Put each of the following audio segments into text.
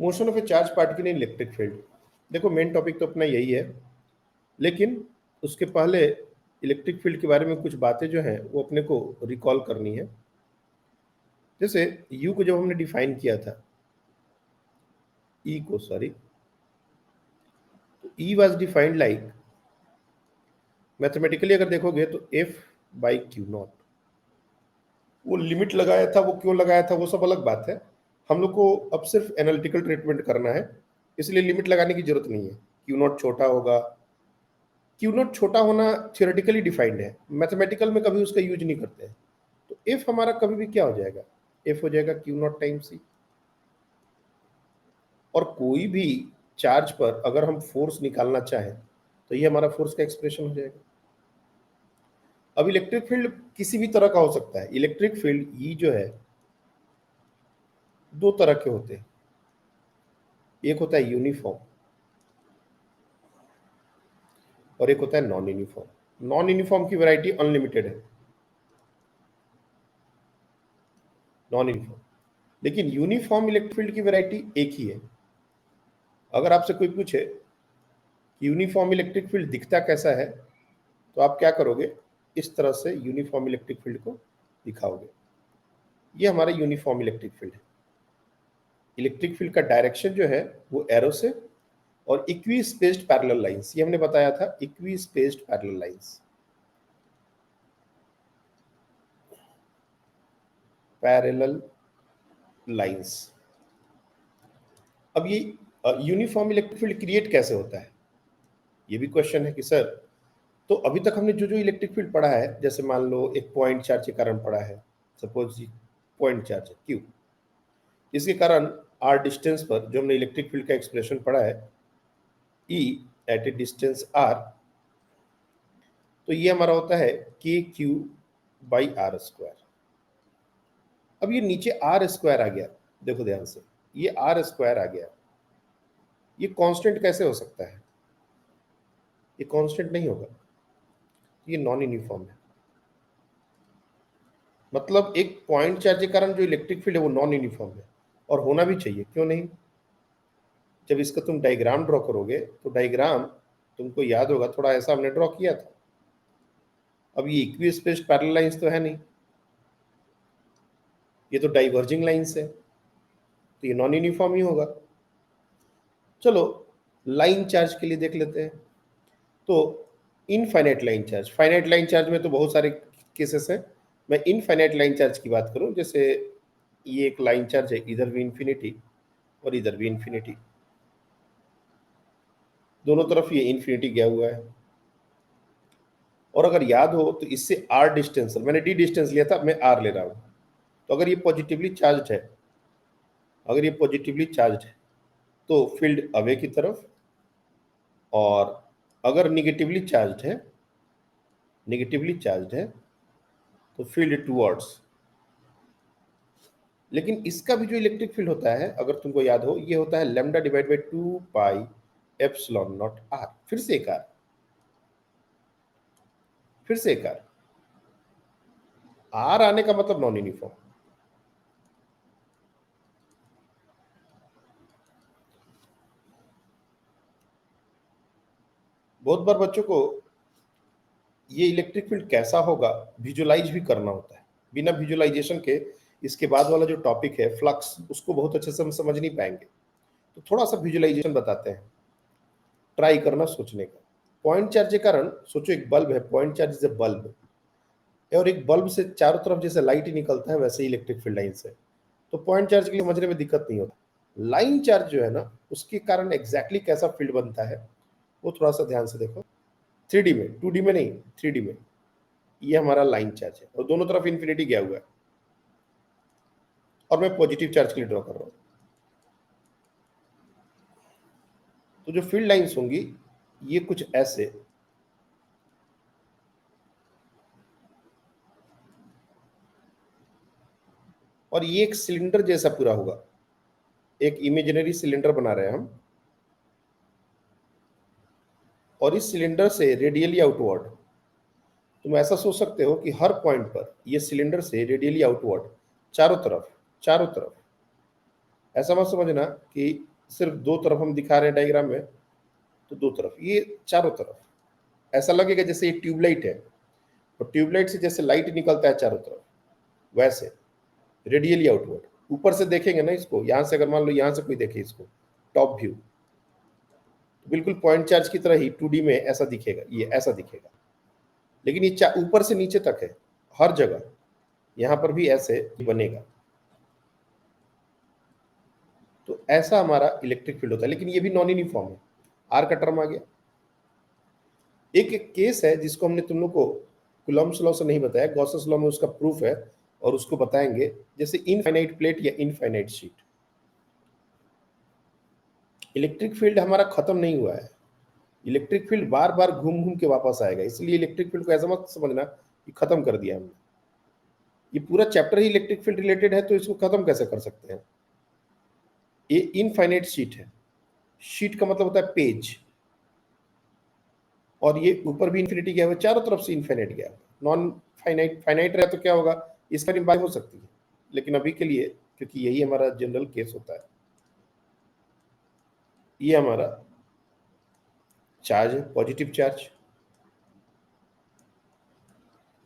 Motion of A charge particle in electric field. देखो main topic तो अपना यही है, लेकिन उसके पहले इलेक्ट्रिक फील्ड के बारे में कुछ बातें जो हैं वो अपने को रिकॉल करनी है। जैसे यू को जब हमने डिफाइन किया था, ई को सॉरी, तो ई वाज डिफाइंड लाइक, मैथमेटिकली अगर देखोगे तो एफ बाई क्यू नॉट। वो लिमिट लगाया था, वो क्यों लगाया था वो सब अलग बात है। हम लोग को अब सिर्फ एनालिटिकल ट्रीटमेंट करना है, इसलिए लिमिट लगाने की जरूरत नहीं है। क्यू नॉट छोटा होगा, क्यू नॉट छोटा होना थियोरेटिकली डिफाइंड है, मैथमेटिकल में कभी उसका यूज नहीं करते हैं। तो एफ हमारा कभी भी क्या हो जाएगा, एफ हो जाएगा क्यू नॉट टाइम सी। और कोई भी चार्ज पर अगर हम फोर्स निकालना चाहें तो ये हमारा फोर्स का एक्सप्रेशन हो जाएगा। अब इलेक्ट्रिक फील्ड किसी भी तरह का हो सकता है। इलेक्ट्रिक फील्ड ई जो है दो तरह के होते हैं, एक होता है यूनिफॉर्म और एक होता है नॉन यूनिफॉर्म। नॉन यूनिफॉर्म की वैरायटी अनलिमिटेड है, नॉन यूनिफॉर्म। लेकिन यूनिफॉर्म इलेक्ट्रिक फील्ड की वैरायटी एक ही है। अगर आपसे कोई पूछे कि यूनिफॉर्म इलेक्ट्रिक फील्ड दिखता कैसा है, तो आप क्या करोगे, इस तरह से यूनिफॉर्म इलेक्ट्रिक फील्ड को दिखाओगे। ये हमारा यूनिफॉर्म इलेक्ट्रिक फील्ड है। इलेक्ट्रिक फील्ड का डायरेक्शन जो है वो एरो से, और इक्वी स्पेस्ड पैरेलल लाइंस, ये हमने बताया था, equi spaced parallel lines, parallel lines. अब ये यूनिफॉर्म इलेक्ट्रिक फील्ड क्रिएट कैसे होता है, ये भी क्वेश्चन है कि सर, तो अभी तक हमने जो जो इलेक्ट्रिक फील्ड पढ़ा है, जैसे मान लो एक पॉइंट चार्ज के कारण पढ़ा है, सपोज पॉइंट चार्ज है क्यू, इसके कारण आर डिस्टेंस पर जो हमने इलेक्ट्रिक फील्ड का एक्सप्रेशन पढ़ा है, ई एट ए डिस्टेंस आर, तो ये हमारा होता है k q by r square. अब ये नीचे आर स्क्वायर आ गया, देखो ध्यान से, ये आर स्क्वायर आ गया, ये कांस्टेंट कैसे हो सकता है, ये कांस्टेंट नहीं होगा, ये नॉन यूनिफॉर्म है। मतलब एक पॉइंट चार्ज के कारण जो इलेक्ट्रिक फील्ड है वो नॉन यूनिफॉर्म है, और होना भी चाहिए, क्यों नहीं। जब इसका तुम डायग्राम ड्रॉ करोगे तो डायग्राम तुमको याद होगा, थोड़ा ऐसा हमने ड्रॉ किया था। अब ये इक्वी स्पेस्ड पैरेलल लाइंस तो है नहीं, ये तो डाइवर्जिंग लाइंस है, तो ये नॉन यूनिफॉर्म ही होगा। चलो लाइन चार्ज के लिए देख लेते हैं। तो infinite line charge, finite line charge में तो बहुत सारे केसेस हैं, मैं इनफाइनाइट लाइन चार्ज की बात करूं, जैसे ये एक लाइन चार्ज है, इधर भी इन्फिनिटी और इधर भी इन्फिनिटी, दोनों तरफ ये इन्फिनिटी गया हुआ है। और अगर याद हो तो इससे आर डिस्टेंस, मैंने डी डिस्टेंस लिया था, मैं आर ले रहा हूं। तो अगर ये पॉजिटिवली चार्ज है, अगर ये पॉजिटिवली चार्ज है तो फील्ड अवे की तरफ, और अगर निगेटिवली चार्ज है, निगेटिवली चार्ज है तो फील्ड टूवर्ड्स। लेकिन इसका भी जो इलेक्ट्रिक फील्ड होता है, अगर तुमको याद हो, ये होता है lambda divide by 2 pi epsilon not R. फिर से एक आर, फिर से एक आर, आर आने का मतलब नॉन यूनिफॉर्म। बहुत बार बच्चों को ये इलेक्ट्रिक फील्ड कैसा होगा विजुलाइज भी करना होता है, बिना विजुलाइजेशन के इसके बाद वाला जो टॉपिक है फ्लक्स, उसको बहुत अच्छे से हम समझ नहीं पाएंगे। तो थोड़ा सा विजुलाइजेशन बताते हैं, ट्राई करना सोचने का। पॉइंट चार्ज के कारण सोचो, एक बल्ब है, point charge is a bulb, और एक बल्ब से चारों तरफ जैसे लाइट ही निकलता है, वैसे ही इलेक्ट्रिक फील्ड लाइन से। तो पॉइंट चार्ज के लिए समझने में दिक्कत नहीं होता। लाइन चार्ज जो है ना, उसके कारण एग्जैक्टली कैसा फील्ड बनता है वो थोड़ा सा ध्यान से देखो। 3D में, 2D में नहीं, 3D में। ये हमारा लाइन चार्ज है और दोनों तरफ इन्फिनिटी गया हुआ है, और मैं पॉजिटिव चार्ज के लिए ड्रॉ कर रहा हूं। तो जो फील्ड लाइंस होंगी ये कुछ ऐसे, और ये एक सिलेंडर जैसा पूरा होगा, एक इमेजिनरी सिलेंडर बना रहे हैं हम, और इस सिलेंडर से रेडियली आउटवर्ड, तुम ऐसा सोच सकते हो कि हर पॉइंट पर ये सिलेंडर से रेडियली आउटवर्ड चारों तरफ, चारों तरफ, ऐसा मत समझना कि सिर्फ दो तरफ हम दिखा रहे हैं डायग्राम में, तो दो तरफ, ये चारों तरफ ऐसा लगेगा जैसे ये ट्यूबलाइट है, और ट्यूबलाइट से जैसे लाइट निकलता है चारों तरफ, वैसे रेडियली आउटवर्ड ऊपर से देखेंगे ना इसको, यहां से अगर मान लो यहां से कोई देखे इसको टॉप व्यू, तो बिल्कुल पॉइंट चार्ज की तरह ही 2D में ऐसा दिखेगा, ये ऐसा दिखेगा, लेकिन ये ऊपर से नीचे तक है हर जगह, यहां पर भी ऐसे बनेगा। तो ऐसा हमारा इलेक्ट्रिक फील्ड होता है, लेकिन ये भी नॉन यूनिफॉर्म है। आर का टर्म आ गया। एक केस है जिसको हमने तुम लोग को कूलम्ब्स लॉ से नहीं बताया, गॉसेस लॉ में उसका प्रूफ है, और उसको बताएंगे। जैसे इनफाइनाइट प्लेट या इनफाइनाइट शीट, इलेक्ट्रिक फील्ड हमारा खत्म नहीं हुआ है, इलेक्ट्रिक फील्ड बार बार घूम घूम के वापस आएगा, इसलिए इलेक्ट्रिक फील्ड को ऐसा मत समझना कि खत्म कर दिया हमने। ये पूरा चैप्टर ही इलेक्ट्रिक फील्ड रिलेटेड है, तो इसको खत्म कैसे कर सकते हैं। ये इनफाइनाइट शीट है, शीट का मतलब होता है पेज, और ये ऊपर भी इन्फिनिटी गया हुआ, चारों तरफ से इन्फिनिट गया। नॉन फाइनाइट, फाइनाइट रहे तो क्या होगा, इसका बात हो सकती है, लेकिन अभी के लिए क्योंकि यही हमारा जनरल केस होता है, ये हमारा चार्ज है, पॉजिटिव चार्ज,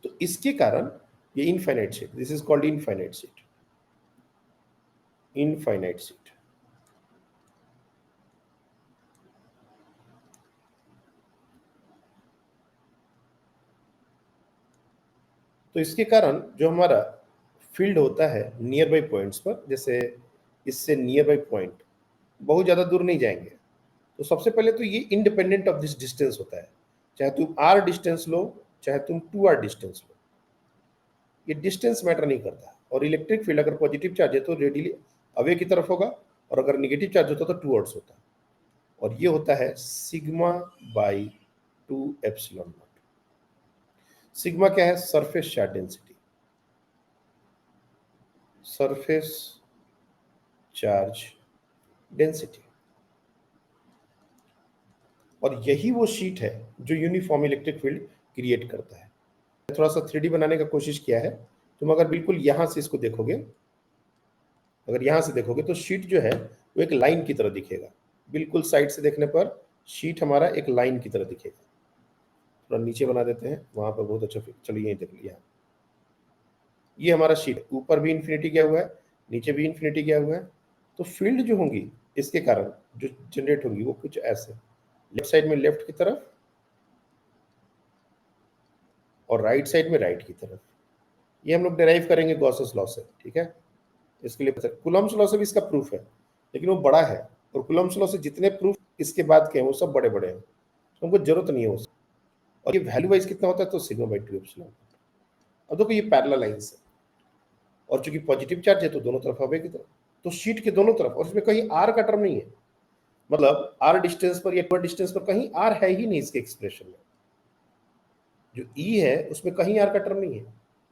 तो इसके कारण ये infinite sheet, this is called infinite sheet, infinite sheet. तो इसके कारण जो हमारा फील्ड होता है नियर बाई पॉइंट्स पर, जैसे इससे नियर बाई पॉइंट बहुत ज़्यादा दूर नहीं जाएंगे, तो सबसे पहले तो ये इंडिपेंडेंट ऑफ दिस डिस्टेंस होता है, चाहे तुम r डिस्टेंस लो चाहे तुम 2r डिस्टेंस लो, ये डिस्टेंस मैटर नहीं करता। और इलेक्ट्रिक फील्ड अगर पॉजिटिव चार्ज है तो रेडियली अवे की तरफ होगा, और अगर निगेटिव चार्ज होता तो टूवर्ड्स होता, और ये होता है sigma by 2 epsilon not. Sigma क्या है, surface charge density, surface charge density, और यही वो शीट है जो यूनिफॉर्म इलेक्ट्रिक फील्ड क्रिएट करता है। थोड़ा सा 3D बनाने का कोशिश किया है, तुम अगर बिल्कुल यहां से इसको देखोगे, अगर यहां से देखोगे तो शीट जो है वो एक लाइन की तरह दिखेगा, बिल्कुल साइड से देखने पर शीट हमारा एक लाइन की तरह दिखेगा। थोड़ा नीचे बना देते हैं, वहां पर बहुत अच्छा, चलिए यही देख लिया, ये हमारा शीट ऊपर भी इन्फिनिटी गया हुआ है, नीचे भी इन्फिनिटी गया हुआ है, तो फील्ड जो होंगी इसके कारण जो जनरेट होंगी वो कुछ ऐसे, लेफ्ट साइड में लेफ्ट की तरफ और राइट साइड में राइट की तरफ। ये हम लोग डिराइव करेंगे गॉसेस लॉ से, ठीक है। इसके लिए कूलम्ब्स लॉ से भी इसका प्रूफ है, लेकिन वो बड़ा है, और कूलम्ब्स लॉ से जितने प्रूफ इसके बाद के हैं वो सब बड़े बड़े हैं, तो हमको जरूरत नहीं है उसकी। और ये वैल्यू वाइज कितना होता है, तो सिग्मा बाई 2 एप्सिलॉन। अब देखो ये पैरेलल लाइंस है, और चूंकि पॉजिटिव चार्ज है तो दोनों तरफ हवे की तरफ, तो शीट के दोनों तरफ, और इसमें कहीं आर का टर्म नहीं है, मतलब आर डिस्टेंस पर या टू डिस्टेंस पर कहीं आर है ही नहीं इसके एक्सप्रेशन में, जो ई है उसमें कहीं आर का टर्म नहीं है।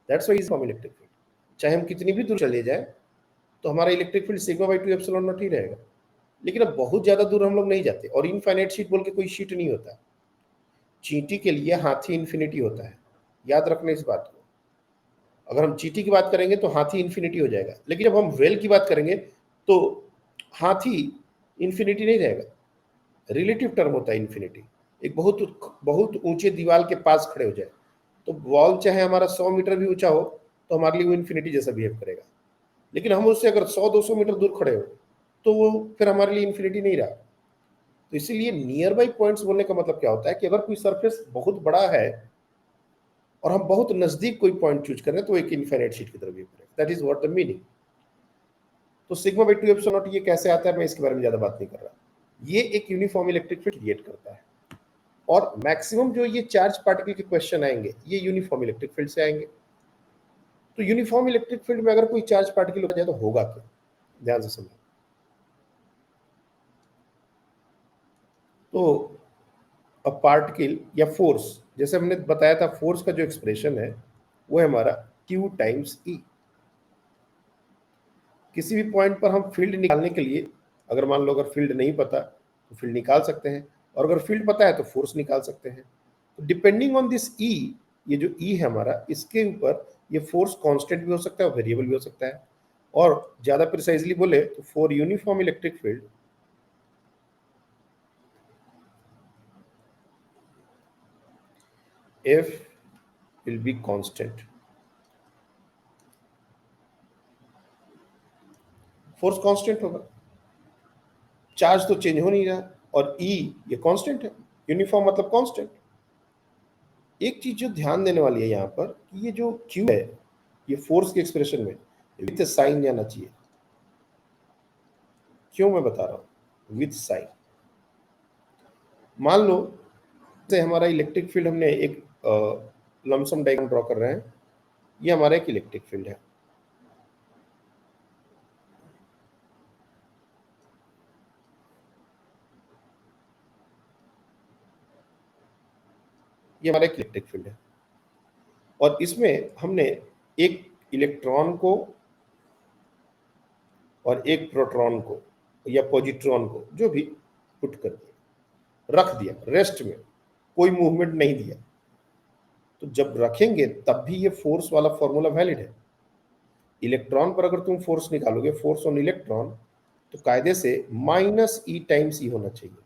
That's why is form electric field, चाहे हम कितनी भी दूर चले जाए तो हमारा electric field sigma by 2 epsilon not ही रहेगा। लेकिन अब बहुत ज्यादा दूर हम लोग नहीं जाते, और इनफाइनाइट शीट बोल के कोई शीट नहीं होता, चींटी के लिए हाथी इन्फिनिटी होता है, याद रखना इस बात को। अगर हम चींटी की बात करेंगे तो हाथी इन्फिनिटी हो जाएगा, लेकिन जब हम वेल की बात करेंगे तो हाथी इन्फिनिटी नहीं रहेगा, रिलेटिव टर्म होता है इन्फिनिटी। एक बहुत बहुत ऊंचे दीवार के पास खड़े हो जाए तो वॉल चाहे हमारा 100 मीटर भी ऊंचा हो तो हमारे लिए वो इन्फिनिटी जैसा बिहेव करेगा, लेकिन हम उससे अगर 100-200 मीटर दूर खड़े हो तो वो फिर हमारे लिए इन्फिनिटी नहीं रहा। तो इसीलिए नियर बाई पॉइंट्स बोलने का मतलब क्या होता है कि अगर कोई सरफेस बहुत बड़ा है और हम बहुत नजदीक कोई पॉइंट चूज कर रहे हैं तो एक इनफाइनाइट शीट की तरह बिहेव करेगा, that is what the meaning. तो सिग्मा बाई 2 एप्सिलॉन नॉट ये कैसे आता है, मैं इसके बारे में ज्यादा बात नहीं कर रहा, ये एक यूनिफॉर्म इलेक्ट्रिक फील्ड क्रिएट करता है। और मैक्सिमम जो ये चार्ज पार्टिकल के क्वेश्चन आएंगे ये यूनिफॉर्म इलेक्ट्रिक फील्ड से आएंगे। तो यूनिफॉर्म इलेक्ट्रिक फील्ड में अगर कोई चार्ज पार्टिकल हो जाए तो होगा क्या, ध्यान से समझो। तो अ पार्टिकल या फोर्स, जैसे हमने बताया था फोर्स का जो एक्सप्रेशन है वो है हमारा Q टाइम्स E। किसी भी पॉइंट पर हम फील्ड निकालने के लिए, अगर मान लो अगर फील्ड नहीं पता तो फील्ड निकाल सकते हैं, और अगर फील्ड पता है तो फोर्स निकाल सकते हैं। तो डिपेंडिंग ऑन दिस E, ये जो E है हमारा, इसके ऊपर ये फोर्स कांस्टेंट भी हो सकता है और वेरिएबल भी हो सकता है। और ज्यादा प्रिसाइजली बोले तो for uniform electric field F will be constant. Force constant होगा, चार्ज तो चेंज हो नहीं रहा, और E ये कांस्टेंट है, यूनिफॉर्म मतलब कांस्टेंट। एक चीज जो ध्यान देने वाली है यहाँ पर कि ये जो Q है ये फोर्स के एक्सप्रेशन में विथ साइन जाना चाहिए। क्यों मैं बता रहा हूँ विथ साइन। मान लो से हमारा इलेक्ट्रिक फील्ड, हमने एक लमसम डायग्राम ड्रॉ कर रहे हैं, ये हमारा एक इलेक्ट्रिक फील्ड है। ये हमारा एक इलेक्ट्रिक फील्ड है और इसमें हमने एक इलेक्ट्रॉन को और एक प्रोटॉन को या पॉजिट्रॉन को जो भी पुट कर दिया, रख दिया रेस्ट में, कोई मूवमेंट नहीं दिया। तो जब रखेंगे तब भी ये फोर्स वाला फॉर्मूला वैलिड है। इलेक्ट्रॉन पर अगर तुम फोर्स निकालोगे, फोर्स ऑन इलेक्ट्रॉन, तो कायदे से माइनस ई टाइम्स ई होना चाहिए।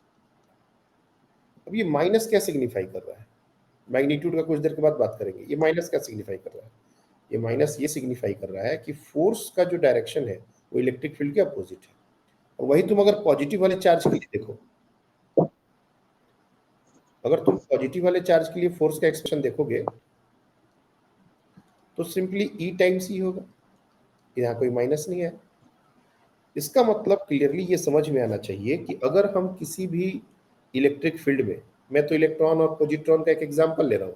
अब ये माइनस क्या सिग्निफाई कर रहा है, मैग्नीट्यूड का कुछ देर के बाद बात करेंगे। ये माइनस क्या सिग्निफाई कर रहा है, ये माइनस ये सिग्निफाई कर रहा है कि फोर्स का जो डायरेक्शन है वो इलेक्ट्रिक फील्ड के अपोजिट है। और वही तुम अगर पॉजिटिव वाले चार्ज के लिए देखो, अगर तुम पॉजिटिव वाले चार्ज के लिए फोर्स का एक्सप्रेशन देखोगे तो सिंपली ई टाइम्स ई होगा, यहाँ कोई माइनस नहीं है। इसका मतलब क्लियरली ये समझ में आना चाहिए कि अगर हम किसी भी इलेक्ट्रिक फील्ड में, मैं तो इलेक्ट्रॉन और पॉजिट्रॉन का एक एग्जांपल ले रहा हूँ,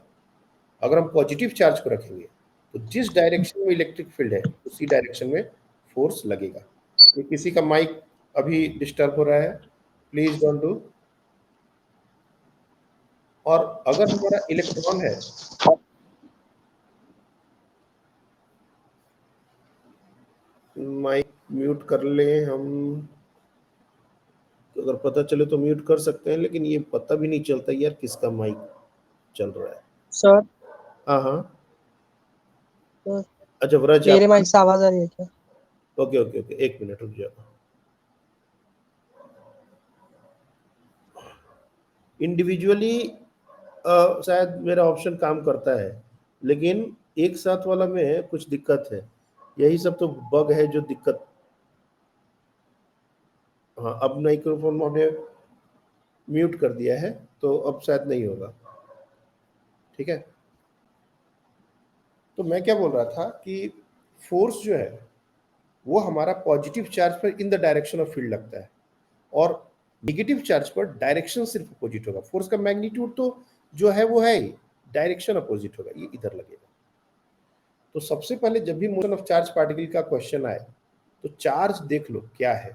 अगर हम पॉजिटिव चार्ज को रखेंगे तो जिस डायरेक्शन में इलेक्ट्रिक फील्ड है उसी डायरेक्शन में फोर्स लगेगा। तो किसी का माइक अभी डिस्टर्ब हो रहा है, प्लीज डोंट डू। और अगर हमारा इलेक्ट्रॉन है, माइक म्यूट कर लें हम, तो अगर पता चले तो म्यूट कर सकते हैं, लेकिन ये पता भी नहीं चलता यार किसका माइक चल रहा है। सर हाँ हाँ, तो अच्छा व्रज मेरे आप, माइक से आवाज आ रही है क्या? ओके ओके ओके, एक मिनट रुक जाओ। इंडिविजुअली शायद मेरा ऑप्शन काम करता है, लेकिन एक साथ वाला में कुछ दिक्कत है। यही सब तो बग है जो दिक्कत। हाँ, अब माइक्रोफोन मैंने म्यूट कर दिया है तो अब शायद नहीं होगा। ठीक है, तो मैं क्या बोल रहा था कि फोर्स जो है वो हमारा पॉजिटिव चार्ज पर in the direction of field लगता है, और नेगेटिव चार्ज पर डायरेक्शन सिर्फ अपोजिट होगा। फोर्स का मैग्नीट्यूड तो जो है वो है ही, डायरेक्शन अपोजिट होगा, ये इधर लगेगा। तो सबसे पहले जब भी मोशन ऑफ चार्ज पार्टिकल का क्वेश्चन आए तो चार्ज देख लो क्या है।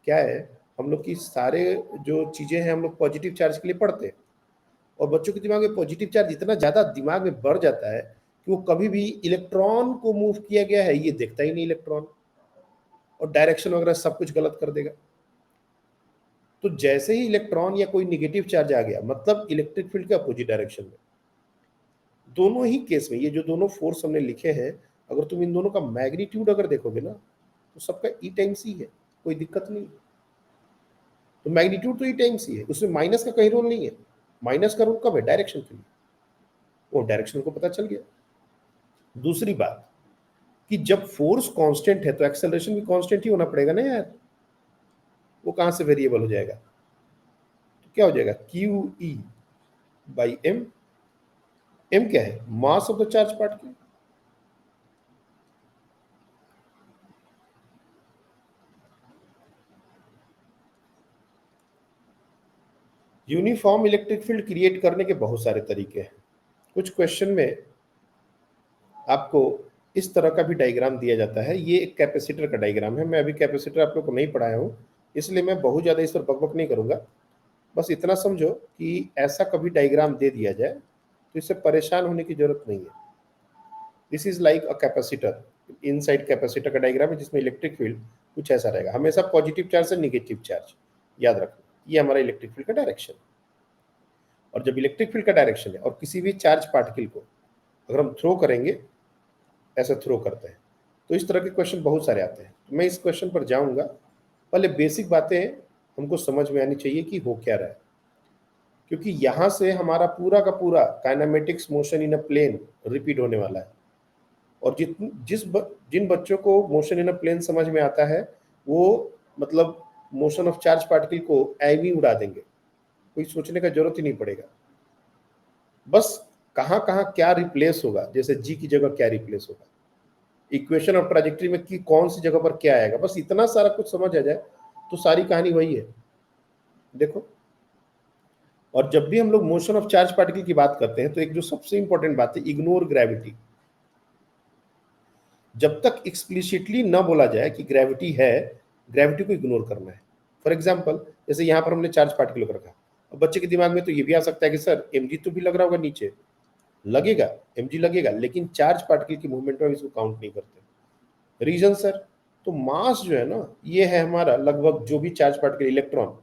क्या है, हम लोग की सारे जो चीजें हैं हम लोग पॉजिटिव चार्ज के लिए पढ़ते हैं, और बच्चों के दिमाग में पॉजिटिव चार्ज इतना ज्यादा दिमाग में बढ़ जाता है कि वो कभी भी इलेक्ट्रॉन को मूव किया गया है ये देखता ही नहीं इलेक्ट्रॉन, और डायरेक्शन वगैरह सब कुछ गलत कर देगा। तो जैसे ही इलेक्ट्रॉन या कोई निगेटिव चार्ज आ गया, मतलब इलेक्ट्रिक फील्ड के अपोजिट डायरेक्शन में, दोनों ही केस में ये जो दोनों फोर्स हमने लिखे हैं, अगर तुम इन दोनों का मैग्नीट्यूड अगर देखोगे ना तो सबका ई टाइम्स ही है, कोई दिक्कत नहीं। तो मैग्नीट्यूड तो ई टाइम्स ही है, उसमें माइनस का कहीं रोल नहीं है। माइनस का रोल कब है, डायरेक्शन के लिए, वो डायरेक्शन को पता चल गया। दूसरी बात कि जब फोर्स कांस्टेंट है तो एक्सेलरेशन भी कांस्टेंट ही होना पड़ेगा ना यार, वो कहां से वेरिएबल हो जाएगा। तो क्या हो जाएगा, Q E by M. M क्या है, mass of the charge particle. Uniform electric field create करने के बहुत सारे तरीके हैं। कुछ क्वेश्चन में आपको इस तरह का भी डायग्राम दिया जाता है, ये एक कैपेसिटर का डायग्राम है। मैं अभी कैपेसिटर आप लोग को नहीं पढ़ाया हूँ, इसलिए मैं बहुत ज़्यादा इस पर बकबक नहीं करूँगा। बस इतना समझो कि ऐसा कभी डायग्राम दे दिया जाए तो इससे परेशान होने की जरूरत नहीं है। This is like a capacitor, inside capacitor का डायग्राम है जिसमें इलेक्ट्रिक फील्ड कुछ ऐसा रहेगा, हमेशा पॉजिटिव चार्ज से निगेटिव चार्ज, याद रखना ये हमारा इलेक्ट्रिक फील्ड का डायरेक्शन। और जब इलेक्ट्रिक फील्ड का डायरेक्शन है और किसी भी चार्ज पार्टिकल को अगर हम थ्रो करेंगे, ऐसे थ्रो करते हैं, तो इस तरह के क्वेश्चन बहुत सारे आते हैं। तो मैं इस क्वेश्चन पर जाऊंगा, पहले बेसिक बातें हमको समझ में आनी चाहिए कि हो क्या रहा है। क्योंकि यहाँ से हमारा पूरा का पूरा kinematics motion in a plane repeat होने वाला है। और जिन बच्चों को मोशन इन अ प्लेन समझ में आता है वो मतलब मोशन ऑफ चार्ज पार्टिकल को ऐ भी उड़ा देंगे, कोई सोचने का जरूरत ही नहीं पड़ेगा। बस कहाँ कहाँ क्या रिप्लेस होगा, जैसे जी की जगह क्या रिप्लेस होगा, इक्वेशन ऑफ ट्राजेक्टरी में कि कौन सी जगह पर क्या आएगा, बस इतना सारा कुछ समझ आ जाए तो सारी कहानी वही है। देखो, और जब भी हम लोग मोशन ऑफ चार्ज पार्टिकल की बात करते हैं तो एक जो सबसे इंपॉर्टेंट बात है, इग्नोर ग्रेविटी। जब तक एक्सप्लिसिटली न बोला जाए कि ग्रेविटी है, ग्रेविटी को इग्नोर करना है। फॉर एग्जाम्पल, जैसे यहाँ पर हमने चार्ज पार्टिकल को रखा, अब बच्चे के दिमाग में तो ये भी आ सकता है कि सर mg तो भी लग रहा होगा नीचे, लगेगा, mg लगेगा, लेकिन चार्ज पार्टिकल की मूवमेंट में हम इसको काउंट नहीं करते। रीजन सर, तो मास जो है ना, ये है हमारा लगभग जो भी चार्ज पार्टिकल इलेक्ट्रॉन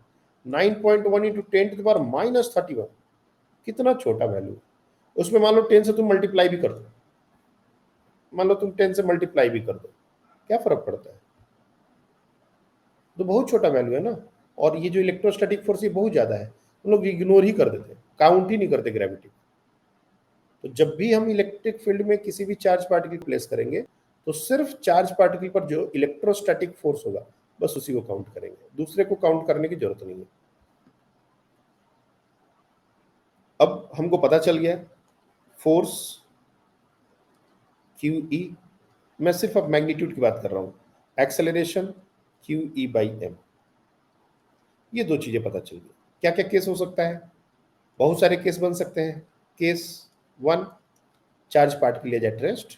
9.1 इंटू 10⁻31, कितना छोटा वैल्यू। उसमें मान लो 10 से तुम मल्टीप्लाई भी कर दो, मान लो तुम 10 से मल्टीप्लाई भी कर दो, क्या फर्क पड़ता है, तो बहुत छोटा वैल्यू है ना। और ये जो इलेक्ट्रोस्टैटिक फोर्स ये बहुत ज्यादा है, हम लोग इग्नोर ही कर देते, काउंट ही नहीं करते ग्रेविटी। तो जब भी हम इलेक्ट्रिक फील्ड में किसी भी चार्ज पार्टिकल प्लेस करेंगे तो सिर्फ चार्ज पार्टिकल पर जो इलेक्ट्रोस्टैटिक फोर्स होगा बस उसी को काउंट करेंगे, दूसरे को काउंट करने की जरूरत नहीं है। अब हमको पता चल गया फोर्स क्यू ई, मैं सिर्फ अब मैग्नीट्यूड की बात कर रहा हूं, acceleration Q E by M, ये दो चीजें पता चल गई। क्या क्या केस हो सकता है, बहुत सारे केस बन सकते हैं। Case 1, charge particle is at rest,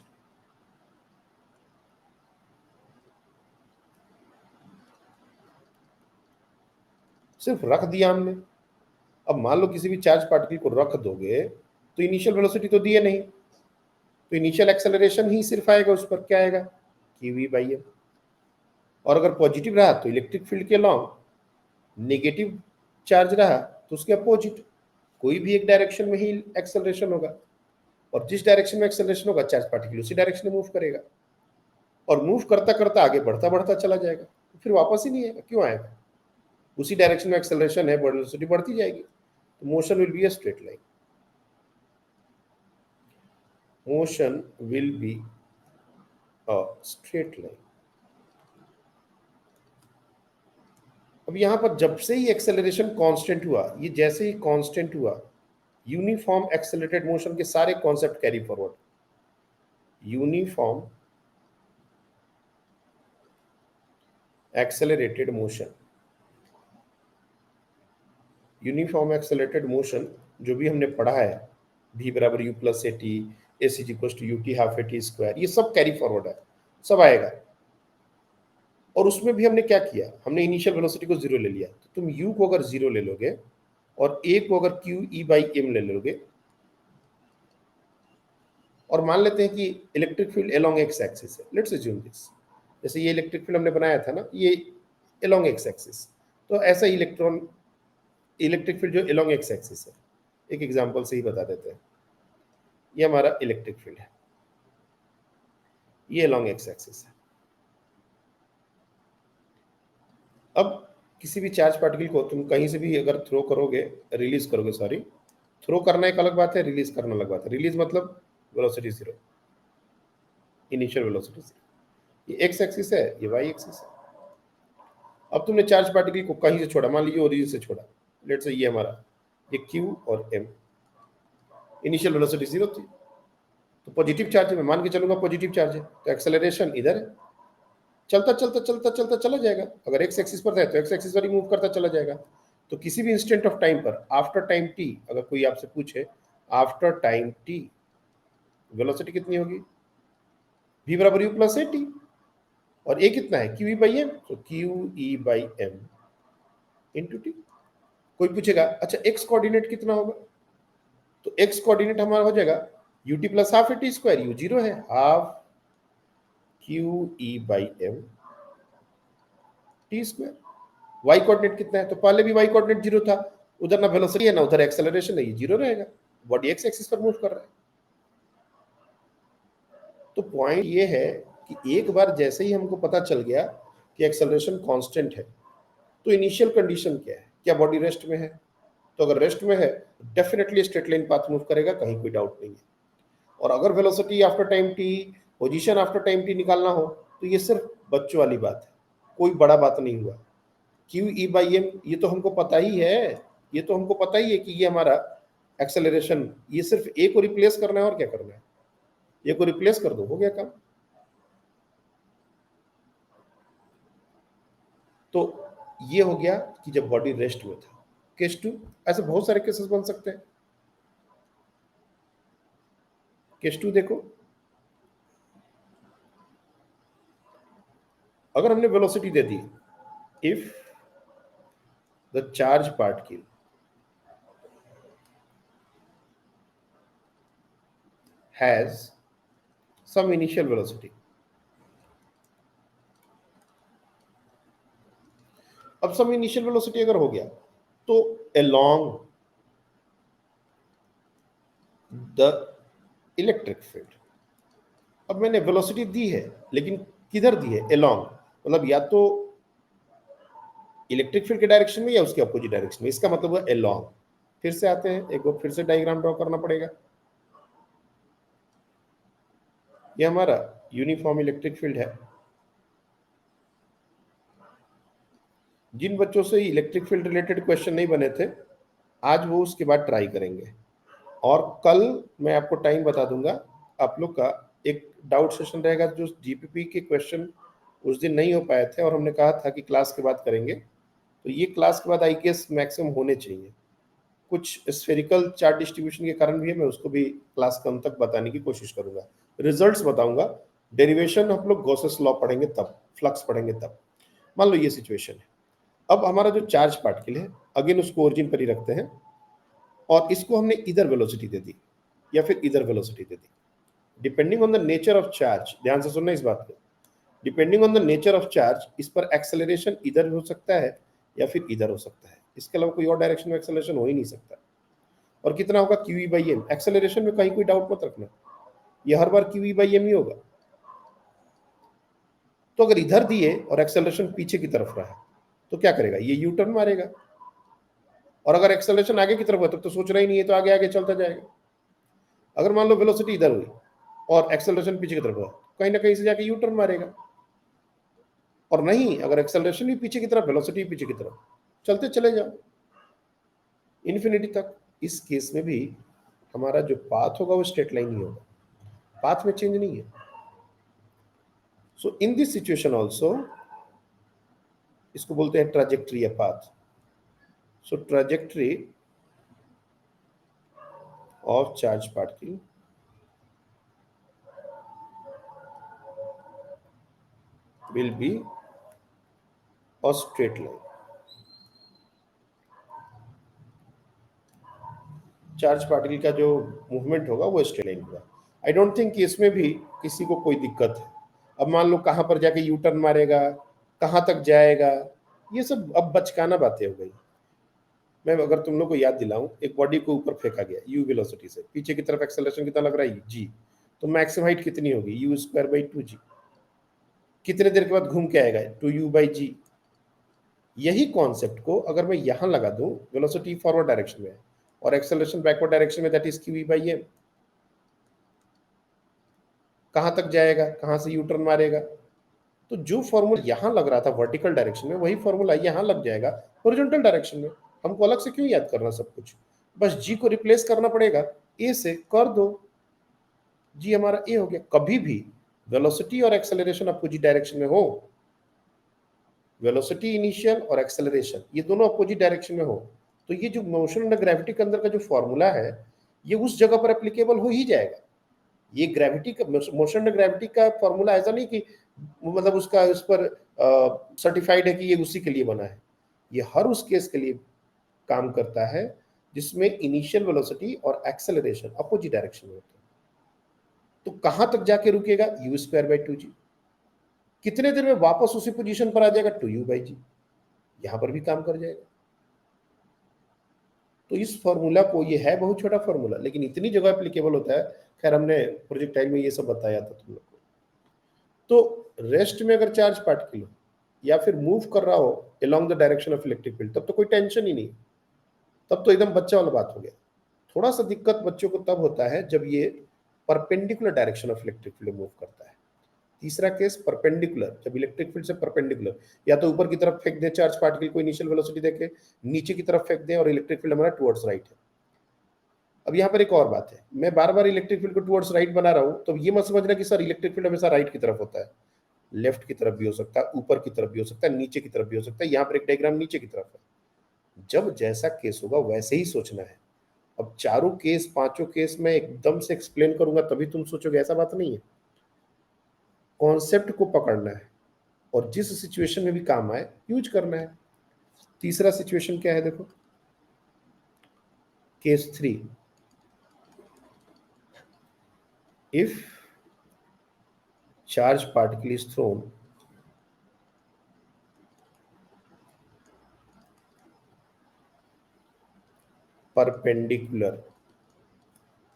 सिर्फ रख दिया हमने। अब मान लो किसी भी चार्ज पार्टिकल को रख दोगे तो इनिशियल वेलोसिटी तो दिए नहीं, तो इनिशियल एक्सेलरेशन ही सिर्फ आएगा, उस पर क्या आएगा, क्यू बाई एम। और अगर पॉजिटिव रहा तो इलेक्ट्रिक फील्ड के लॉन्ग, नेगेटिव चार्ज रहा तो उसके अपोजिट, कोई भी एक डायरेक्शन में ही एक्सेलरेशन होगा, और जिस डायरेक्शन में एक्सेलरेशन होगा चार्ज पार्टिकल उसी डायरेक्शन में मूव करेगा, और मूव करता करता आगे बढ़ता बढ़ता चला जाएगा, फिर वापस ही नहीं आएगा। क्यों आएगा, उसी डायरेक्शन में एक्सेलरेशन है, वेलोसिटी बढ़ती जाएगी, तो motion will be a straight line, motion will be a straight line। अब यहां पर जब से ही एक्सेलरेशन कांस्टेंट हुआ, ये जैसे ही कांस्टेंट हुआ, यूनिफॉर्म एक्सेलरेटेड मोशन के सारे concept carry forward. Uniform accelerated motion, uniform accelerated motion जो भी हमने पढ़ा है, v बराबर u plus A T, S is equal to U T half A T square, ये सब कैरी फॉरवर्ड है, सब आएगा। और उसमें भी हमने क्या किया, हमने इनिशियल वेलोसिटी को जीरो ले लिया, तो तुम u को अगर जीरो ले लोगे और a को अगर क्यू ई बाई एम ले लोगे, और मान लेते हैं कि electric field along x axis है, लेट्स अज्यूम दिस, जैसे ये इलेक्ट्रिक फील्ड हमने बनाया था ना, ये अलोंग एक्स एक्सिस, तो ऐसा इलेक्ट्रिक फील्ड जो अलोंग एक्स एक्सिस है, एक एग्जांपल से ही बता देते हैं, ये हमारा इलेक्ट्रिक फील्ड है, ये अलोंग एक्स एक्सिस है। अब किसी भी चार्ज पार्टिकल को तुम कहीं से भी अगर थ्रो करोगे, रिलीज करोगे, सॉरी, थ्रो करना एक अलग बात है, रिलीज करना अलग बात है। रिलीज मतलब velocity zero, initial velocity zero, ये एक्स एक्सिस है, ये वाई एक्सिस है। अब तुमने चार्ज पार्टिकल को कहीं से छोड़ा, मान लीजिए ओरिजिन से छोड़ा, लेट से ये हमारा ये क्यू और एम, इनिशियल वेलोसिटी जीरो थी, तो पॉजिटिव चार्ज है, मैं मान के चलूंगा पॉजिटिव चार्ज है, तो एक्सेलरेशन इधर है, चलता चलता चलता चलता चला जाएगा। अगर एक्स एक्सिस पर है तो एक्स एक्सिस पर ही मूव करता चला जाएगा। तो किसी भी इंस्टेंट ऑफ टाइम पर, आफ्टर टाइम टी, अगर कोई आपसे पूछे आफ्टर टाइम टी वेलोसिटी कितनी होगी, v बराबर u प्लस ए टी, और ए कितना है, क्यू ई बाई एम, तो Q E by M into T. कोई पूछेगा अच्छा एक्स कोऑर्डिनेट कितना होगा, तो एक्स कोऑर्डिनेट हमारा हो जाएगा U T plus half A T square, U zero है, half Q E by M T square. Y coordinate कितना है, तो पहले भी वाई कोऑर्डिनेट जीरो था, उधर ना वेलोसिटी है ना उधर एक्सेलरेशन है, ये जीरो रहेगा, बॉडी एक्स एक्सिस पर मूव कर रहा है। तो पॉइंट ये है कि एक बार जैसे ही हमको पता चल गया कि एक्सेलरेशन कांस्टेंट है, तो इनिशियल कंडीशन क्या है, क्या बॉडी रेस्ट में है, तो अगर रेस्ट में है definitely straight line path move करेगा, कहीं कोई डाउट नहीं है। और अगर velocity after time T, position after time T निकालना हो तो ये सिर्फ बच्चों वाली बात है, कोई बड़ा बात नहीं हुआ। क्यू ई बाई एम ये तो हमको पता ही है, ये तो हमको पता ही है कि ये हमारा एक्सेलरेशन, ये सिर्फ ए को रिप्लेस करना है और क्या करना है, ए को रिप्लेस कर दो, हो गया काम। तो ये हो गया कि जब बॉडी रेस्ट में था। केस टू, ऐसे बहुत सारे केसेस बन सकते हैं। केस टू देखो, अगर हमने velocity they the, if the charge particle has some initial velocity, अब सम इनिशियल वेलोसिटी अगर हो गया तो along द इलेक्ट्रिक फील्ड, अब मैंने वेलोसिटी दी है लेकिन किधर दी है, along, मतलब या तो इलेक्ट्रिक फील्ड के डायरेक्शन में या उसके अपोजिट डायरेक्शन में, इसका मतलब है along। फिर से आते हैं, एक बार फिर से डायग्राम ड्रॉ करना पड़ेगा। ये हमारा यूनिफॉर्म इलेक्ट्रिक फील्ड है। जिन बच्चों से इलेक्ट्रिक फील्ड रिलेटेड क्वेश्चन नहीं बने थे, आज वो उसके बाद ट्राई करेंगे, और कल मैं आपको टाइम बता दूंगा। आप लोग का एक डाउट सेशन रहेगा, जो जीपीपी के क्वेश्चन उस दिन नहीं हो पाए थे और हमने कहा था कि क्लास के बाद करेंगे, तो ये क्लास के बाद आई गेस मैक्सिमम होने चाहिए। कुछ स्फेरिकल चार्ट डिस्ट्रीब्यूशन के कारण भी है, मैं उसको भी क्लास कम तक बताने की कोशिश करूंगा, रिजल्ट्स बताऊंगा। डेरिवेशन हम लोग गॉसेस लॉ पढ़ेंगे तब, फ्लक्स पढ़ेंगे तब। मान लो ये सिचुएशन है, अब हमारा जो चार्ज पार्टिकल है, अगेन उसको ओरिजिन पर ही रखते हैं, और इसको हमने इधर वेलोसिटी दे दी या फिर इधर velocity they the, depending on the nature of charge. ध्यान से सुनना इस बात को, depending on the nature of charge इस पर एक्सेलरेशन इधर हो सकता है या फिर इधर हो सकता है, इसके अलावा कोई और डायरेक्शन में एक्सेलरेशन हो ही नहीं सकता। और कितना होगा, Q E by M. Acceleration में कहीं कोई डाउट मत रखना, ये हर बार क्यू ई बाई एम ही होगा। तो अगर इधर दिए और एक्सेलरेशन पीछे की तरफ रहा तो क्या करेगा, ये यू टर्न मारेगा। और अगर एक्सेलरेशन आगे की तरफ है तब तो सोच रहा ही नहीं है, तो आगे आगे चलता जाएगा। अगर मान लो वेलोसिटी इधर हुई और एक्सेलरेशन पीछे की तरफ हुआ, कहीं ना कहीं से जाके यू टर्न मारेगा। और नहीं, अगर एक्सेलरेशन भी पीछे की तरफ, वेलोसिटी भी पीछे की तरफ, चलते चले जाओ इन्फिनिटी तक। इस केस में भी हमारा जो पाथ होगा वो स्ट्रेट लाइन ही होगा, पाथ में चेंज नहीं है। सो इन दिस सिचुएशन ऑल्सो, इसको बोलते हैं ट्राजेक्ट्री या path. So trajectory of charge particle will be a straight line। Charge particle का जो मूवमेंट होगा वो स्ट्रेट लाइन होगा। आई डोंट थिंक कि इसमें भी किसी को कोई दिक्कत है। अब मान लो कहाँ पर जाके यू टर्न मारेगा, कहाँ तक जाएगा, ये सब अब बचकाना बातें हो गई। मैं अगर तुम लोग को याद दिलाऊं, एक बॉडी को ऊपर फेंका गया यू वेलोसिटी से, पीछे की तरफ एक्सेलरेशन कितना लग रहा है, जी, तो मैक्सिमम हाइट कितनी होगी, यू स्क्वायर बाई 2g। कितने देर के बाद घूम के आएगा, 2u बाई जी। यही कॉन्सेप्ट को अगर मैं यहां लगा दूं, वेलोसिटी फॉरवर्ड डायरेक्शन में और एक्सेलरेशन बैकवर्ड डायरेक्शन में, that is Q E by M. कहां तक जाएगा, कहां से यू टर्न मारेगा, तो जो फॉर्मूला यहां लग रहा था वर्टिकल डायरेक्शन में, वही फॉर्मूला यहां लग जाएगा हॉरिजॉन्टल डायरेक्शन में। हमको अलग से क्यों याद करना सब कुछ, बस जी को रिप्लेस करना पड़ेगा, ए से कर दो, जी हमारा ए हो गया। कभी भी वेलोसिटी और एक्सेलरेशन अपोजिट डायरेक्शन में हो, वेलोसिटी इनिशियल और एक्सेलरेशन ये दोनों अपोजिट डायरेक्शन में हो, तो ये जो मोशन अंडर ग्रेविटी के अंदर का जो फॉर्मूला है, ये उस जगह पर एप्लीकेबल हो ही जाएगा। ये ग्रेविटी का, मोशन अंडर ग्रेविटी का फॉर्मूला ऐसा नहीं कि मतलब उसका उस पर सर्टिफाइड है कि ये उसी के लिए बना है। ये हर उस केस के लिए काम करता है जिसमें इनिशियल वेलोसिटी और एक्सेलरेशन अपोजिट डायरेक्शन में होता है। तो कहां तक जाके रुकेगा, यू स्क्वायर बाई 2g। कितने देर में वापस उसी पोजीशन पर आ जाएगा, 2u बाई जी। यहां पर भी काम कर जाएगा। तो इस फॉर्मूला को, ये है बहुत छोटा फॉर्मूला लेकिन इतनी जगह एप्लीकेबल होता है। खैर हमने प्रोजेक्टाइल में ये सब बताया था तुम लोग को। तो रेस्ट में अगर चार्ज पार्टिकल हो या फिर मूव कर रहा हो along the direction of electric field, तब तो कोई टेंशन ही नहीं। तब तो एकदम बच्चा वाला बात हो गया। थोड़ा सा दिक्कत बच्चों को तब होता है जब ये perpendicular direction of electric field move करता है। तीसरा केस परपेंडिकुलर, जब इलेक्ट्रिक फील्ड से परपेंडिकुलर, या तो ऊपर की तरफ फेंक दें चार्ज पार्टिकल को इनिशियल वेलोसिटी देके, नीचे की तरफ फेंक दें और इलेक्ट्रिक फील्ड हमारा टुवर्ड्स राइट है। अब यहाँ पर एक और बात है, मैं बार बार इलेक्ट्रिक फील्ड को टुवर्ड्स राइट बना रहा हूँ, तो ये मत समझना कि सर इलेक्ट्रिक फील्ड हमेशा राइट की तरफ होता है। लेफ्ट की तरफ भी हो सकता है, ऊपर की तरफ भी हो सकता है, नीचे की तरफ भी हो सकता है। यहाँ पर एक डायग्राम नीचे की तरफ है। जब जैसा केस होगा वैसे ही सोचना है। अब चारों केस, पांचों केस मैं एकदम से एक्सप्लेन करूंगा तभी तुम सोचोगे, ऐसा बात नहीं है। कॉन्सेप्ट को पकड़ना है और जिस सिचुएशन में भी काम आए यूज करना है। तीसरा सिचुएशन क्या है देखो, case 3, if charge particle is thrown perpendicular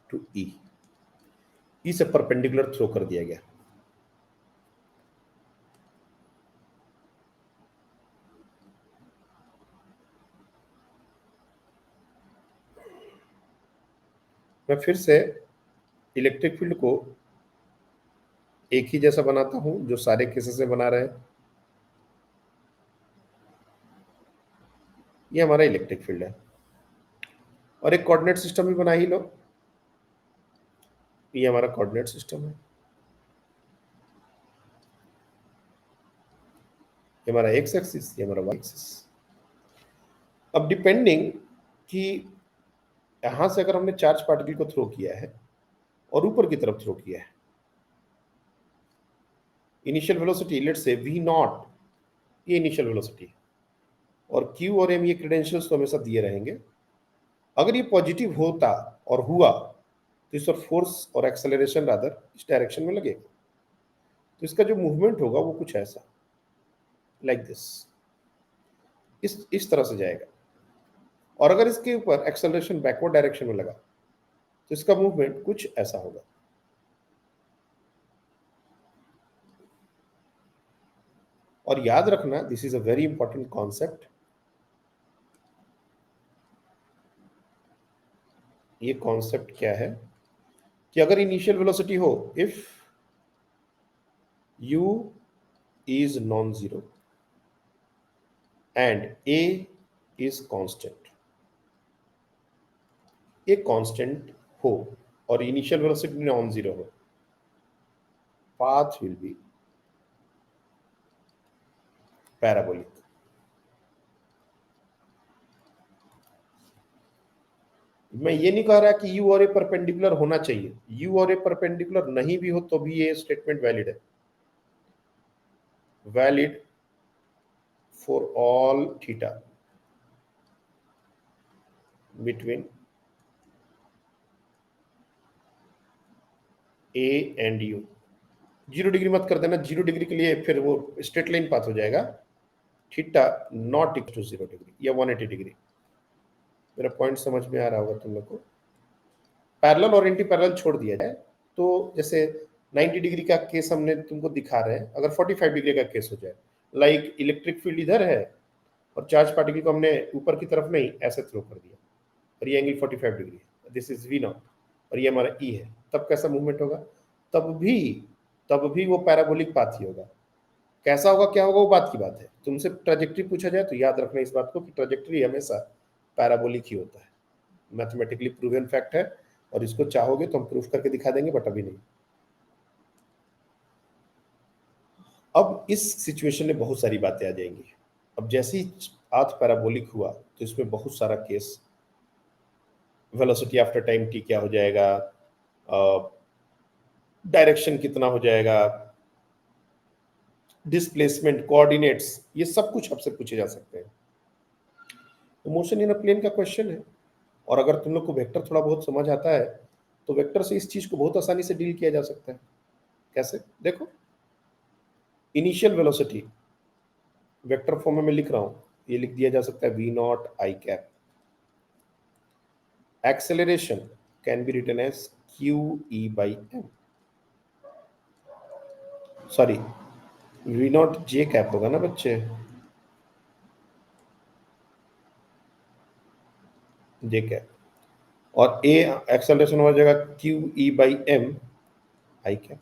to E से परपेंडिकुलर थ्रो कर दिया गया। मैं फिर से इलेक्ट्रिक फील्ड को एक ही जैसा बनाता हूं जो सारे केसेस में बना रहे हैं। ये हमारा इलेक्ट्रिक फील्ड है और एक कोऑर्डिनेट सिस्टम भी बना ही लो। ये हमारा कोऑर्डिनेट सिस्टम है, ये हमारा एक्स एक्सिस, ये हमारा वाई एक्सिस। अब डिपेंडिंग कि यहां से अगर हमने चार्ज पार्टिकल को थ्रो किया है और ऊपर की तरफ थ्रो किया है, initial velocity let's say v not, ये इनिशियल वेलोसिटी, और q और m ये क्रेडेंशियल्स तो हमेशा दिए रहेंगे। अगर ये पॉजिटिव होता और हुआ तो इस पर फोर्स और एक्सेलरेशन रादर इस डायरेक्शन में लगेगा, तो इसका जो मूवमेंट होगा वो कुछ ऐसा, लाइक दिस, इस तरह से जाएगा। और अगर इसके ऊपर एक्सेलरेशन बैकवर्ड डायरेक्शन में लगा तो इसका मूवमेंट कुछ ऐसा होगा। और याद रखना, this is a very important concept. ये कॉन्सेप्ट क्या है कि अगर इनिशियल वेलोसिटी हो, if u is non-zero and a is constant, a constant हो और इनिशियल वेलोसिटी नॉन जीरो हो, path will be parabolic। मैं ये नहीं कह रहा कि u और a परपेंडिकुलर होना चाहिए, u और a परपेंडिकुलर नहीं भी हो तो भी ये स्टेटमेंट वैलिड है, valid for all theta between a and u। 0 degree मत कर देना, 0 डिग्री के लिए फिर वो स्ट्रेट लाइन पाथ हो जाएगा, theta not equal to 0 degree या 180 डिग्री। मेरा पॉइंट समझ में आ रहा होगा तुम लोग को। पैरेलल और एंटी पैरेलल छोड़ दिया जाए तो जैसे 90 डिग्री का केस हमने तुमको दिखा रहे हैं, अगर 45 डिग्री का केस हो जाए, लाइक इलेक्ट्रिक फील्ड इधर है और चार्ज पार्टिकल को हमने ऊपर की तरफ नहीं ऐसे थ्रो कर दिया और ये एंगल 45 डिग्री है, दिस इज वी नॉट और ये हमारा ई है, तब कैसा मूवमेंट होगा? तब भी वो पैराबोलिक पाथ ही होगा। कैसा होगा, क्या होगा, वो बात की बात है। तुमसे ट्रेजेक्टरी पूछा जाए तो याद रखना इस बात को कि ट्रेजेक्टरी हमेशा पैराबोलिक ही होता है, मैथमेटिकली प्रूवन फैक्ट है और इसको चाहोगे तो हम प्रूफ करके दिखा देंगे, बट अभी नहीं। अब इस सिचुएशन में बहुत सारी बातें आ जाएंगी। अब जैसे ही पाथ पैराबोलिक हुआ तो इसमें बहुत सारा case, velocity after time T क्या हो जाएगा, डायरेक्शन कितना हो जाएगा, डिस्प्लेसमेंट, कोऑर्डिनेट्स, ये सब कुछ आपसे पूछे जा सकते हैं। तो मोशन इन अ प्लेन का क्वेश्चन है, और अगर तुम लोग को वेक्टर थोड़ा बहुत समझ आता है तो वेक्टर से इस चीज को बहुत आसानी से डील किया जा सकता है। कैसे? देखो, इनिशियल वेलोसिटी वेक्टर फॉर्म में मैं लिख रहा हूं, ये लिख दिया जा सकता है v not i cap. Acceleration can be written as q e by m, sorry v not j cap होगा ना बच्चे, जे कैप, और ए एक्सेलरेशन हो जाएगा Q E by m i cap.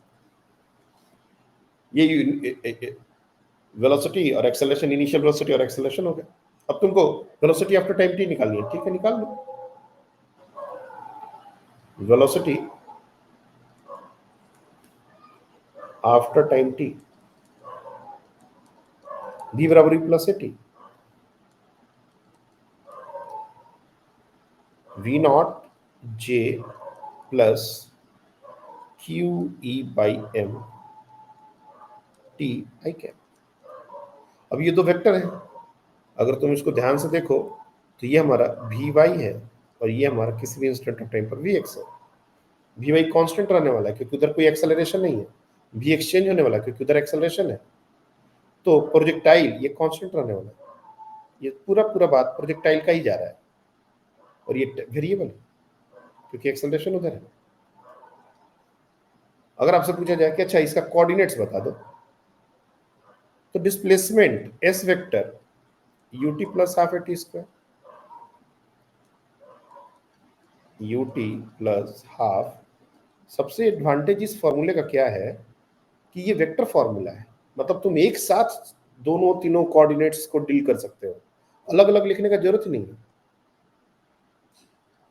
ये वेलोसिटी और एक्सेलरेशन, इनिशियल वेलोसिटी और एक्सेलरेशन हो गया। अब तुमको वेलोसिटी आफ्टर टाइम टी निकालनी है, ठीक है, निकाल लो। Velocity after time T, v बराबर u plus A T, v naught J plus Q E by M T I cap. अब ये दो वेक्टर है, अगर तुम इसको ध्यान से देखो तो ये हमारा वी वाई है और ये हमारा किसी भी इंस्टेंट ऑफ टाइम पर वी एक्स है। वी वाई कॉन्स्टेंट रहने वाला है क्योंकि उधर कोई एक्सेलरेशन नहीं है, वी एक्सचेंज होने वाला है क्योंकि उधर एक्सेलरेशन है, तो प्रोजेक्टाइल ये कांस्टेंट रहने वाला है। ये पूरा पूरा बात प्रोजेक्टाइल का ही जा रहा है और ये वेरिएबल है क्योंकि एक्सेलरेशन उधर है। अगर आपसे पूछा जाए कि अच्छा इसका कोऑर्डिनेट्स बता दो, तो displacement S vector ut plus half A T square, ut plus half. सबसे एडवांटेज इस फॉर्मूले का क्या है कि ये वेक्टर फॉर्मूला है, मतलब तुम एक साथ दोनों तीनों कोऑर्डिनेट्स को डील कर सकते हो, अलग अलग लिखने का जरूरत ही नहीं है।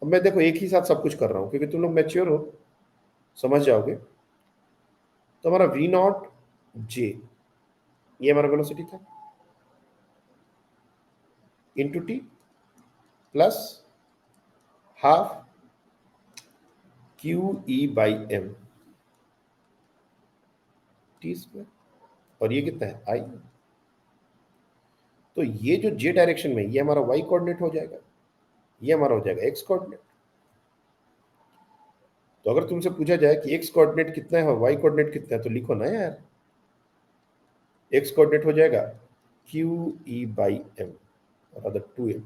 अब मैं देखो एक ही साथ सब कुछ कर रहा हूं क्योंकि तुम लोग मैच्योर हो, समझ जाओगे। तो हमारा वी नॉट जे, ये हमारा वेलोसिटी था, into t plus half Q E by M T square, और ये कितना है आई। तो ये जो जे डायरेक्शन में ये हमारा वाई कोऑर्डिनेट हो जाएगा, ये हमारा हो जाएगा एक्स कोऑर्डिनेट। तो अगर तुमसे पूछा जाए कि एक्स कोऑर्डिनेट कितना है और वाई कोऑर्डिनेट कितना है, तो लिखो ना यार, एक्स कोऑर्डिनेट हो जाएगा क्यू ई बाई एम और other 2m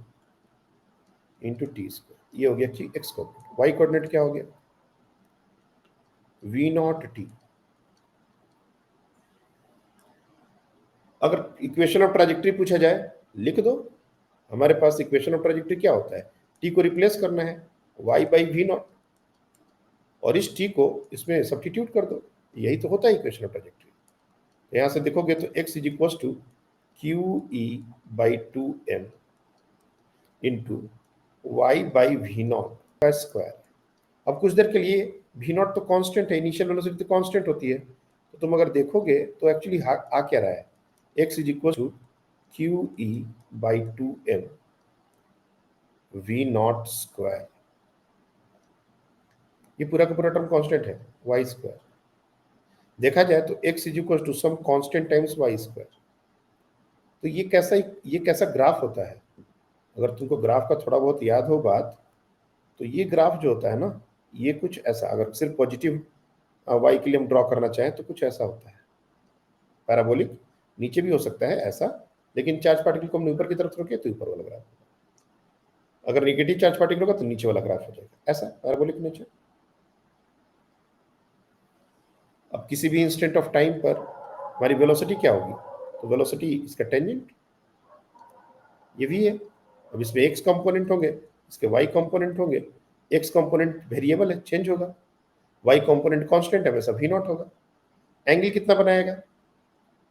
into T square, ये हो गया कि एक्स कोऑर्डिनेट। वाई कोऑर्डिनेट क्या हो गया, वी नॉट टी। अगर इक्वेशन ऑफ ट्राजेक्टरी पूछा जाए लिख दो, हमारे पास इक्वेशन ऑफ ट्राजेक्टरी क्या होता है, टी को रिप्लेस करना है वाई बाई वी नॉट, और इस टी को इसमें सब्स्टिट्यूट कर दो, यही तो होता है इक्वेशन ऑफ ट्राजेक्टरी। तो यहां से देखोगे तो x is equal to q E by 2m into y by v not का स्क्वायर। अब कुछ देर के लिए वी नॉट तो कांस्टेंट है, इनिशियल वेलोसिटी तो कांस्टेंट होती है, तो तुम अगर देखोगे तो एक्चुअली आ क्या रहा है, x is equal to q E by 2m v not square, ये पूरा का पूरा टर्म कांस्टेंट है वाई स्क्वायर। देखा जाए तो x is equal to some constant times y square. तो ये कैसा ग्राफ होता है, अगर तुमको ग्राफ का थोड़ा बहुत याद हो बात, तो ये ग्राफ जो होता है ना, ये कुछ ऐसा, अगर सिर्फ पॉजिटिव वाई के लिए हम ड्रॉ करना चाहें तो कुछ ऐसा होता है, पैराबोलिक। नीचे भी हो सकता है ऐसा, लेकिन चार्ज पार्टिकल को हमने ऊपर की तरफ रखे तो ऊपर वाला ग्राफ, अगर निगेटिव चार्ज पार्टिकल होगा तो नीचे वाला ग्राफ हो जाएगा, ऐसा पैराबोलिक नेचर। अब किसी भी इंस्टेंट ऑफ टाइम पर हमारी वेलोसिटी क्या होगी, तो वेलोसिटी इसका टेंजेंट ये भी है। अब इसमें एक्स कंपोनेंट होंगे, इसके वाई कंपोनेंट होंगे। एक्स कंपोनेंट वेरिएबल है, चेंज होगा, वाई कंपोनेंट कांस्टेंट है, वैसा वी नॉट होगा। एंगल कितना बनाएगा,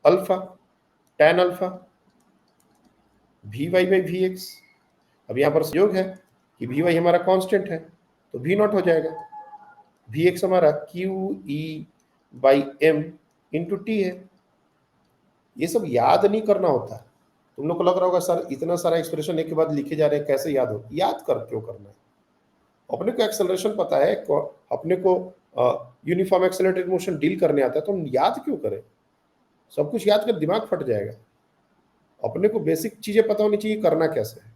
alpha, tan alpha v y by v x. अब यहाँ पर संयोग है कि वी वाई हमारा कांस्टेंट है तो वी नॉट हो जाएगा, वी एक्स हमारा q E by M into t है। ये सब याद नहीं करना होता, तुम लोग को लग रहा होगा सर इतना सारा एक्सप्रेशन एक के बाद लिखे जा रहे हैं कैसे याद हो, याद कर क्यों करना है, अपने को एक्सेलरेशन पता है, अपने को यूनिफॉर्म एक्सेलरेटेड मोशन डील करने आता है, तो हम याद क्यों करें, सब कुछ याद कर दिमाग फट जाएगा। अपने को बेसिक चीजें पता होनी चाहिए करना कैसे है,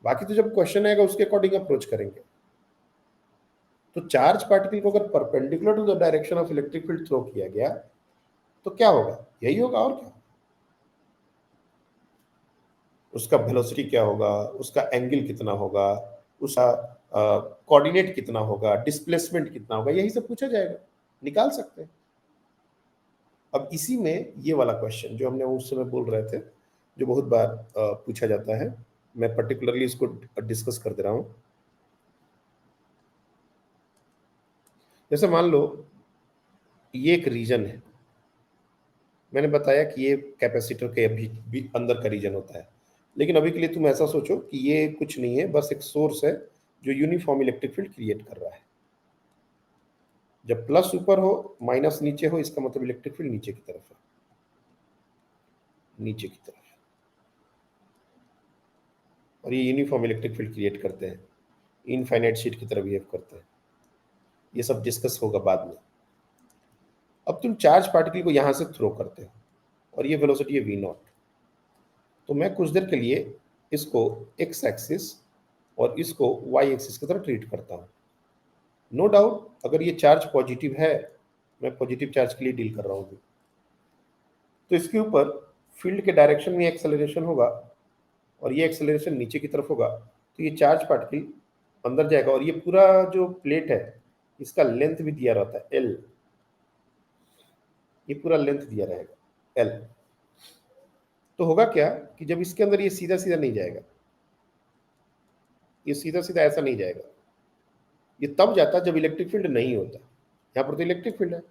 बाकी तो जब क्वेश्चन आएगा उसके अकॉर्डिंग अप्रोच करेंगे। तो चार्ज पार्टिकल को अगर perpendicular to the direction of electric field throw किया गया तो क्या होगा, यही होगा और क्या, उसका वेलोसिटी क्या होगा, उसका एंगल कितना होगा, उसका कोऑर्डिनेट कितना होगा, डिस्प्लेसमेंट कितना होगा, यही सब पूछा जाएगा, निकाल सकते हैं। अब इसी में ये वाला क्वेश्चन जो हमने उस समय बोल रहे थे, जो बहुत बार पूछा जाता है, मैं पर्टिकुलरली इसको डिस्कस कर दे रहा हूँ। जैसे मान लो ये एक रीजन है, मैंने बताया कि ये कैपेसिटर के भी अंदर का रीजन होता है, लेकिन अभी के लिए तुम ऐसा सोचो कि ये कुछ नहीं है, बस एक सोर्स है जो यूनिफॉर्म इलेक्ट्रिक फील्ड क्रिएट कर रहा है। जब प्लस ऊपर हो माइनस नीचे हो, इसका मतलब इलेक्ट्रिक फील्ड नीचे की तरफ है, नीचे की तरफ। और ये यूनिफॉर्म इलेक्ट्रिक फील्ड क्रिएट करते हैं, इनफाइनाइट शीट की तरह बिहेव करते हैं। ये सब डिस्कस होगा बाद में। अब तुम चार्ज पार्टिकल को यहां से थ्रो करते हो और ये वेलोसिटी है v0। तो मैं कुछ देर के लिए इसको x एक्सिस और इसको y एक्सिस की तरह ट्रीट करता हूं। नो डाउट अगर ये चार्ज पॉजिटिव है, मैं पॉजिटिव चार्ज के लिए डील कर रहा हूं, तो इसके ऊपर फील्ड के डायरेक्शन में एक्सेलरेशन होगा और ये एक्सेलरेशन नीचे की तरफ होगा, तो ये चार्ज पार्टिकल अंदर जाएगा। और ये पूरा जो प्लेट है इसका लेंथ भी दिया रहता है L, ये पूरा लेंथ दिया रहेगा L। तो होगा क्या कि जब इसके अंदर ये सीधा सीधा नहीं जाएगा, ये सीधा सीधा ऐसा नहीं जाएगा, ये तब जाता जब इलेक्ट्रिक फील्ड नहीं होता। यहाँ पर तो इलेक्ट्रिक फील्ड है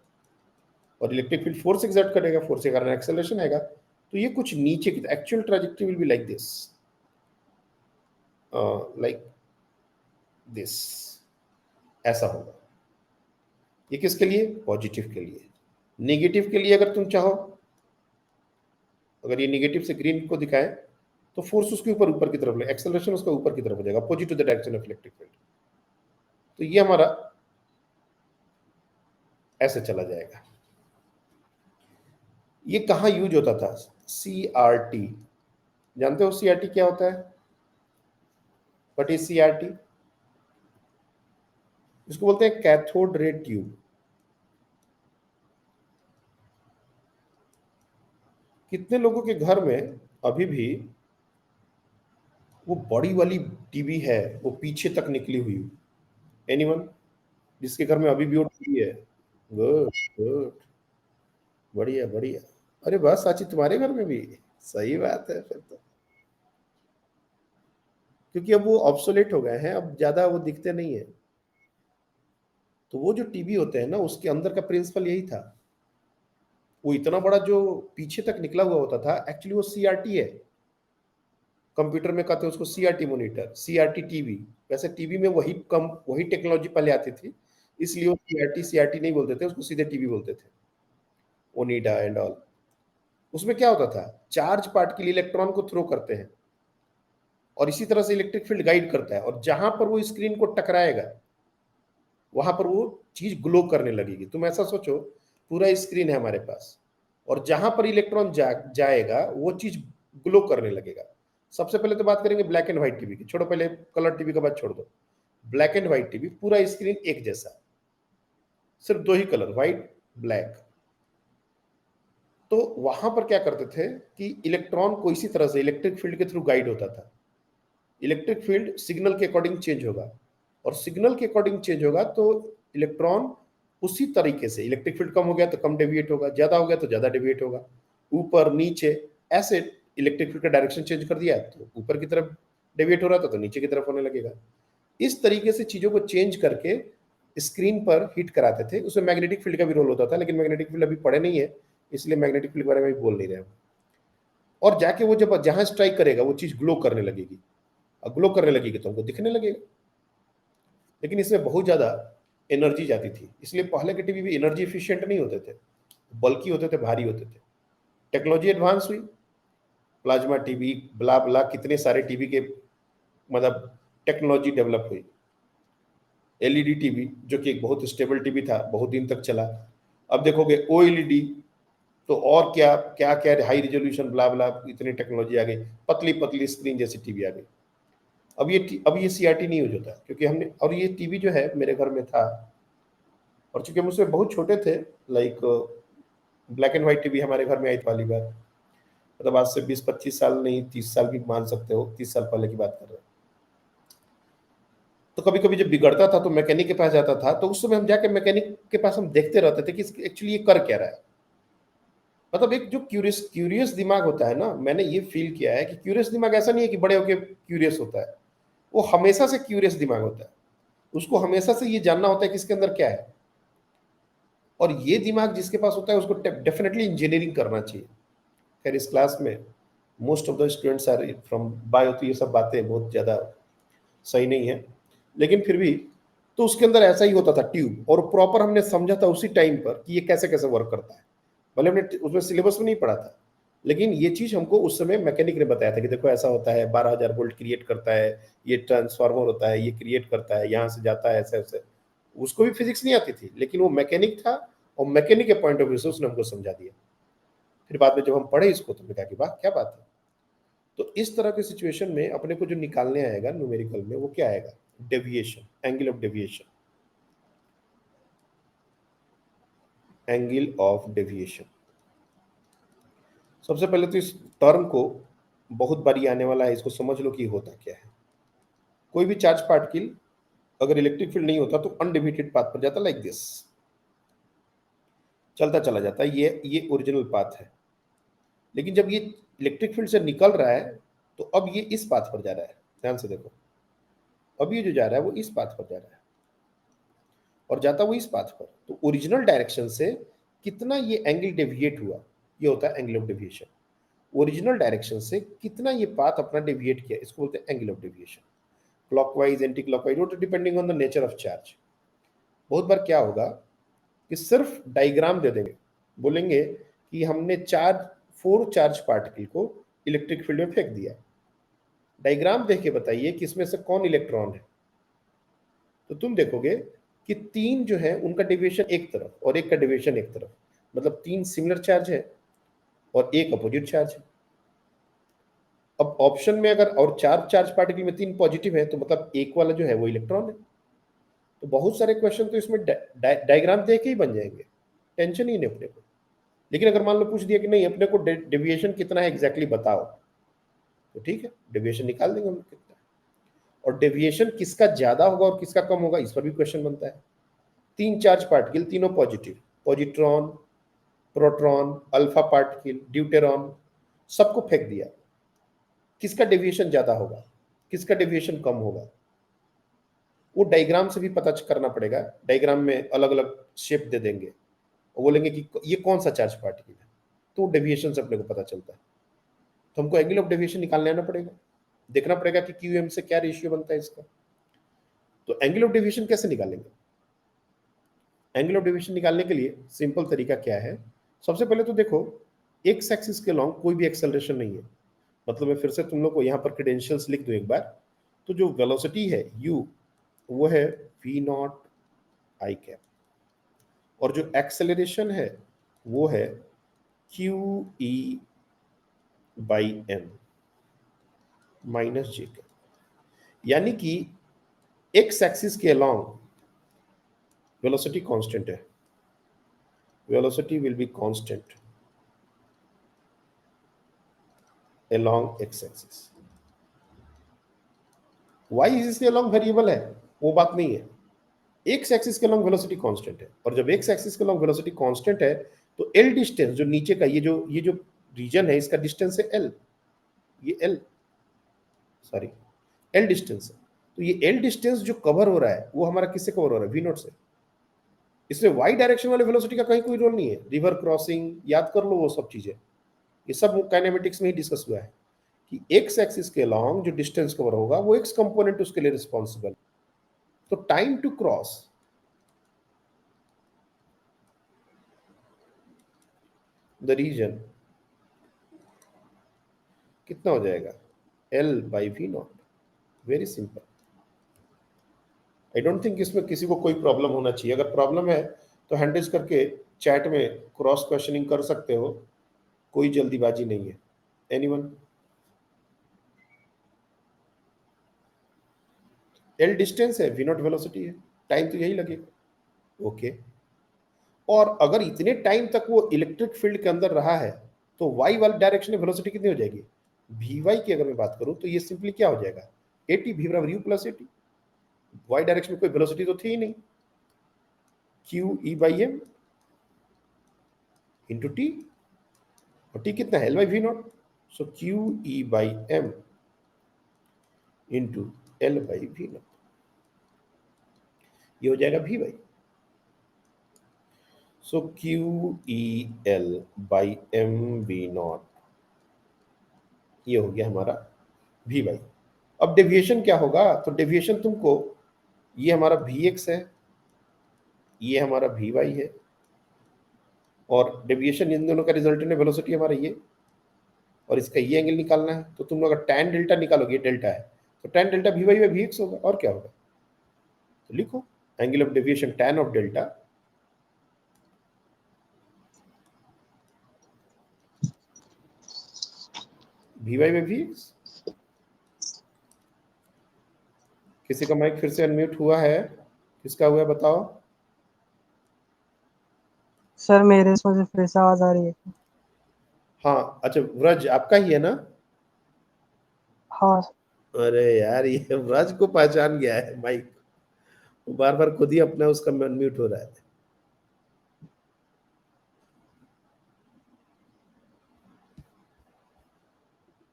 और इलेक्ट्रिक फील्ड फोर्स एक्सर्ट करेगा, फोर्स के कारण एक्सेलरेशन आएगा, तो ये कुछ नीचे की actual trajectory will be like this, like this, ऐसा होगा। ये किसके लिए? पॉजिटिव के लिए। नेगेटिव के लिए अगर तुम चाहो, अगर ये नेगेटिव से ग्रीन को दिखाए तो फोर्स उसके ऊपर ऊपर की तरफ ले, एक्सेलरेशन उसका ऊपर की तरफ हो जाएगा, opposite to the direction of electric field. तो ये हमारा ऐसे चला जाएगा। ये कहाँ यूज होता था? CRT, जानते हो CRT क्या होता है? What is CRT? इसको बोलते हैं कैथोड रे ट्यूब। कितने लोगों के घर में अभी भी वो बड़ी वाली टीवी है, वो पीछे तक निकली हुई? एनीवन जिसके घर में अभी भी वो टीवी है? गुड गुड, बढ़िया बढ़िया। अरे बस साची तुम्हारे घर में भी? सही बात है फिर तो, क्योंकि अब वो ऑब्सोलेट हो गए हैं, अब ज्यादा वो दिखते नहीं है। तो वो जो टीवी होते हैं ना, उसके अंदर का प्रिंसिपल यही था। वो इतना बड़ा जो पीछे तक निकला हुआ होता था, एक्चुअली वो CRT है। कंप्यूटर में कहते हैं उसको CRT मॉनिटर, CRT टीवी। वैसे टीवी में वही टेक्नोलॉजी पहले आती थी, इसलिए वो CRT नहीं बोलते थे, उसको सीधे टीवी बोलते थे, ओनिडा एंड ऑल। उसमें क्या होता था, चार्ज पार्टिकल इलेक्ट्रॉन को थ्रो करते हैं और इसी तरह से इलेक्ट्रिक फील्ड गाइड करता है, और जहां पर वो स्क्रीन को टकराएगा वहां पर वो चीज ग्लो करने लगेगी। तुम ऐसा सोचो, पूरा स्क्रीन है हमारे पास और जहां पर इलेक्ट्रॉन जाएगा वो चीज ग्लो करने लगेगा। सबसे पहले तो बात करेंगे ब्लैक एंड व्हाइट टीवी की, छोड़ो, पहले कलर टीवी का बात छोड़ दो। ब्लैक एंड व्हाइट टीवी, पूरा स्क्रीन एक जैसा, सिर्फ दो ही कलर, व्हाइट ब्लैक। तो वहां पर क्या करते थे कि इलेक्ट्रॉन को इसी तरह से इलेक्ट्रिक फील्ड के थ्रू गाइड होता था। इलेक्ट्रिक फील्ड सिग्नल के अकॉर्डिंग चेंज होगा और सिग्नल के अकॉर्डिंग चेंज होगा तो इलेक्ट्रॉन उसी तरीके से, इलेक्ट्रिक फील्ड कम हो गया तो कम डेविएट होगा, ज्यादा हो गया तो ज्यादा डेविएट होगा, ऊपर नीचे ऐसे। इलेक्ट्रिक फील्ड का डायरेक्शन चेंज कर दिया तो ऊपर की तरफ डेविएट हो रहा था तो नीचे की तरफ होने लगेगा। इस तरीके से चीजों को चेंज करके स्क्रीन पर हिट कराते थे। उसमें मैग्नेटिक फील्ड का भी रोल होता था, लेकिन मैग्नेटिक फील्ड अभी पढ़े नहीं है, इसलिए मैग्नेटिक फील्ड के बारे में भी बोल नहीं रहे। और जाके वो जब जहां स्ट्राइक करेगा वो चीज ग्लो करने लगेगी, और ग्लो करने लगेगी तो हमको दिखने लगेगा। लेकिन इसमें बहुत ज्यादा एनर्जी जाती थी, इसलिए पहले के टीवी भी एनर्जी एफिशिएंट नहीं होते थे, बल्कि होते थे, भारी होते थे। टेक्नोलॉजी एडवांस हुई, प्लाज्मा टीवी, ब्ला ब्ला, कितने सारे टीवी के मतलब टेक्नोलॉजी डेवलप हुई। LED टीवी जो कि एक बहुत स्टेबल टीवी था, बहुत दिन तक चला। अब देखोगे OLED, तो और क्या क्या क्या, हाई रिजोल्यूशन, ब्ला ब्ला, इतनी टेक्नोलॉजी आ गई, पतली पतली स्क्रीन जैसी टीवी आ गई। अब ये CRT नहीं यूज होता, क्योंकि हमने, और ये टीवी जो है मेरे घर में था, और चूंकि हम उसमें बहुत छोटे थे, like black and white TV हमारे घर में आई पहली बार, मतलब आज से 20-25 साल नहीं, 30 साल भी मान सकते हो, 30 साल पहले की बात कर रहे हैं। तो कभी कभी जब बिगड़ता था तो मैकेनिक के पास जाता था, तो उस समय हम जाके मैकेनिक के पास हम देखते रहते थे कि एक्चुअली ये कर क्या रहा है। मतलब एक जो क्यूरियस दिमाग होता है ना, मैंने ये फील किया है कि क्यूरियस दिमाग ऐसा नहीं है कि बड़े होके क्यूरियस होता है, वो हमेशा से क्यूरियस दिमाग होता है। उसको हमेशा से ये जानना होता है कि इसके अंदर क्या है। और ये दिमाग जिसके पास होता है उसको डेफिनेटली इंजीनियरिंग करना चाहिए। खैर इस क्लास में most of the students are from bio, तो ये सब बातें बहुत ज़्यादा सही नहीं है, लेकिन फिर भी तो उसके अंदर ऐसा ही होता था ट्यूब, और प्रॉपर हमने समझा था उसी टाइम पर कि ये कैसे कैसे वर्क करता है। भले हमने उसमें सिलेबस में नहीं पढ़ा था, लेकिन ये चीज़ हमको उस समय मैकेनिक ने बताया था कि देखो ऐसा होता है, 12,000 वोल्ट क्रिएट करता है, ये ट्रांसफार्मर होता है, ये क्रिएट करता है, यहाँ से जाता है, ऐसे ऐसे। उसको भी फिजिक्स नहीं आती थी, लेकिन वो मैकेनिक था, और मैकेनिक के पॉइंट ऑफ व्यू से उसने हमको समझा दिया। फिर बाद में जब हम पढ़े इसको तो हमने कहा कि वाह क्या बात है। तो इस तरह के सिचुएशन में अपने को जो निकालने आएगा न्यूमेरिकल में, वो क्या आएगा? Deviation, angle of deviation, angle of deviation. सबसे पहले तो इस टर्म को बहुत बारी आने वाला है, इसको समझ लो कि होता क्या है। कोई भी चार्ज पार्टिकल अगर इलेक्ट्रिक फील्ड नहीं होता तो अनडिविटेड पाथ पर जाता, लाइक दिस, चलता चला जाता है। ये ओरिजिनल पाथ है। लेकिन जब ये इलेक्ट्रिक फील्ड से निकल रहा है तो अब ये इस पाथ पर जा रहा है। ध्यान से देखो, अब ये जो जा रहा है वो इस पाथ पर जा रहा है, और जाता वो इस पाथ पर। तो ओरिजिनल डायरेक्शन से कितना ये एंगल डेविएट हुआ, ये होता है angle of deviation. Original direction से कितना ये पाथ अपना डेविएट किया, इसको बोलते हैं angle of deviation. Clockwise, anti clockwise, वो तो depending on the nature of charge. बहुत बार क्या होगा कि सिर्फ डायग्राम दे देंगे, बोलेंगे कि हमने फोर चार्ज पार्टिकल को इलेक्ट्रिक फील्ड में फेंक दिया। डायग्राम देख के बताइए कि इसमें से कौन इलेक्ट्रॉन है। तो तुम देखोगे कि तीन जो है उनका डेविएशन एक तरफ और एक का डेविएशन एक तरफ, मतलब तीन सिमिलर चार्ज है और एक अपोजिट चार्ज है। अब ऑप्शन में अगर और चार चार्ज पार्टिकल में तीन पॉजिटिव है तो मतलब एक वाला जो है वो इलेक्ट्रॉन है। तो बहुत सारे क्वेश्चन तो इसमें डायग्राम देख के ही बन जाएंगे, टेंशन ही नहीं अपने को। लेकिन अगर मान लो पूछ दिया कि नहीं अपने को डेविएशन कितना है एग्जैक्टली बताओ, तो ठीक है डेविएशन निकाल देंगे हम कितना है। और डेविएशन किसका ज्यादा होगा और किसका कम होगा इस पर भी क्वेश्चन बनता है। तीन चार्ज पार्टिकल, तीनों positive, positron, proton, alpha particle, deuteron, सबको फेंक दिया, किसका डेविएशन ज्यादा होगा, किसका डेविएशन कम होगा, वो डायग्राम से भी पता करना पड़ेगा। डायग्राम में अलग अलग शेप दे देंगे और बोलेंगे कि ये कौन सा चार्ज पार्टिकल है, तो डेविएशन से अपने को पता चलता है। तो हमको एंगल ऑफ डेविएशन निकालने आना पड़ेगा, देखना पड़ेगा कि क्यू एम से क्या रेशियो बनता है इसका। तो एंगल ऑफ डेविएशन कैसे निकालेंगे? एंगल ऑफ डेविएशन निकालने के लिए सिंपल तरीका क्या है? सबसे पहले तो देखो, एक्स एक्सिस के लॉन्ग कोई भी एक्सेलरेशन नहीं है। मतलब मैं फिर से तुम लोग को यहाँ पर क्रेडेंशियल्स लिख दूं एक बार। तो जो वेलोसिटी है u, वो है v नॉट आई कैप, और जो एक्सेलरेशन है वो है q e by m minus j cap. यानी कि एक्स एक्सिस के अलॉन्ग वेलोसिटी कांस्टेंट है, velocity will be constant along x axis. y इसके अलॉन्ग वेरिएबल है, वो बात नहीं है। एक्स एक्सिस के अलॉन्ग वेलोसिटी कांस्टेंट है, और जब एक्स एक्सिस के अलॉन्ग वेलोसिटी कांस्टेंट है तो l डिस्टेंस जो नीचे का ये जो रीजन है इसका डिस्टेंस है l, ये l, सॉरी l डिस्टेंस है। तो ये l डिस्टेंस जो कवर हो रहा है वो हमारा किससे कवर हो रहा है? v नॉट से। इसमें y डायरेक्शन वाले वेलोसिटी का कहीं कोई रोल नहीं है। रिवर क्रॉसिंग याद कर लो, वो सब चीजें ये सब काइनेमेटिक्स में ही डिस्कस हुआ है कि एक्स एक्सिस के अलॉन्ग जो डिस्टेंस कवर होगा वो एक्स कंपोनेंट उसके लिए रिस्पॉन्सिबल। तो time to cross the region कितना हो जाएगा? L by v not. Very simple. I don't think इसमें किसी को कोई प्रॉब्लम होना चाहिए। अगर प्रॉब्लम है तो हैंडल्स करके चैट में क्रॉस क्वेश्चनिंग कर सकते हो, कोई जल्दीबाजी नहीं है। एनीवन? एल डिस्टेंस है, वी नॉट वेलोसिटी है, टाइम तो यही लगेगा। ओके। और अगर इतने टाइम तक वो इलेक्ट्रिक फील्ड के अंदर रहा है तो वाई वाली डायरेक्शन में वेलोसिटी कितनी हो जाएगी? वी वाई की अगर मैं बात करूं तो ये सिंपली क्या हो जाएगा? एटी, वी बराबर u plus a t. Y direction में कोई वेलोसिटी तो थी ही नहीं, q E by M into t, और टी कितना है? L by v not. So q E by M into l by v not, ये हो जाएगा v by. So q E L by M we not, ये हो गया हमारा वी वाई। अब डेविएशन क्या होगा, तो डेविएशन तुमको, ये हमारा वी एक्स है, ये हमारा वी वाई है, और डेविएशन इन दोनों का रिजल्टेंट वेलोसिटी हमारा ये, और इसका ये एंगल निकालना है। तो तुम लोग अगर tan डेल्टा निकालोगे, डेल्टा है, तो tan delta v y by v x होगा, और क्या होगा। तो लिखो angle of deviation tan of delta v y by v x. किसी का माइक फिर से अनम्यूट हुआ है, किसका हुआ है बताओ। सर मेरे इसमें से फिर से आवाज आ रही है। हाँ अच्छा, व्रज आपका ही है ना। हाँ अरे यार, ये व्रज को पहचान गया है माइक, बार बार खुद ही अपना उसका अनम्यूट हो रहा है।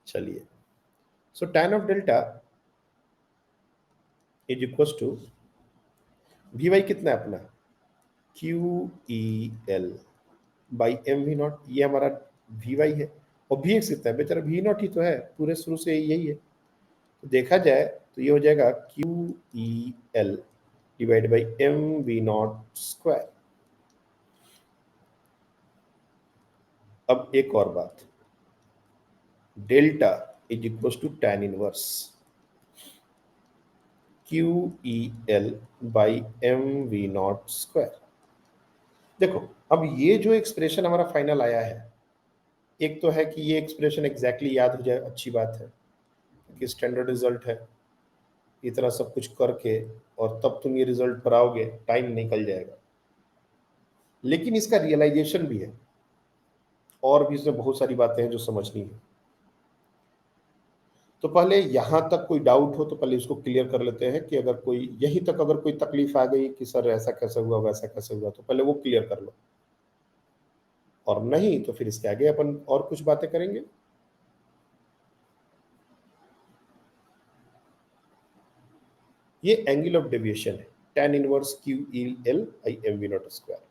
चलिए, so tan of delta is equal to v y कितना है अपना, q E L by M we not, ये हमारा वी वाई है, और वी एक्स कितना है बेचारा, वी नॉट ही तो है, पूरे शुरू से यही है। तो देखा जाए तो ये हो जाएगा Q E l divide by M we not square. अब एक और बात, delta is equal to tan inverse q E L by M we not square. देखो, अब ये जो एक्सप्रेशन हमारा फाइनल आया है, एक तो है कि ये एक्सप्रेशन एग्जैक्टली याद हो जाए, अच्छी बात है कि स्टैंडर्ड रिजल्ट है, इतना सब कुछ करके और तब तुम ये रिजल्ट पर आओगे, टाइम निकल जाएगा। लेकिन इसका रियलाइजेशन भी है, और भी इसमें बहुत सारी बातें हैं जो समझनी है। तो पहले यहाँ तक कोई डाउट हो तो पहले इसको क्लियर कर लेते हैं कि अगर कोई यहीं तक अगर कोई तकलीफ आ गई कि सर ऐसा कैसे हुआ वैसा कैसे हुआ, तो पहले वो क्लियर कर लो, और नहीं तो फिर इसके आगे अपन और कुछ बातें करेंगे। ये एंगल ऑफ डेविएशन है, tan inverse q E l i m we not square.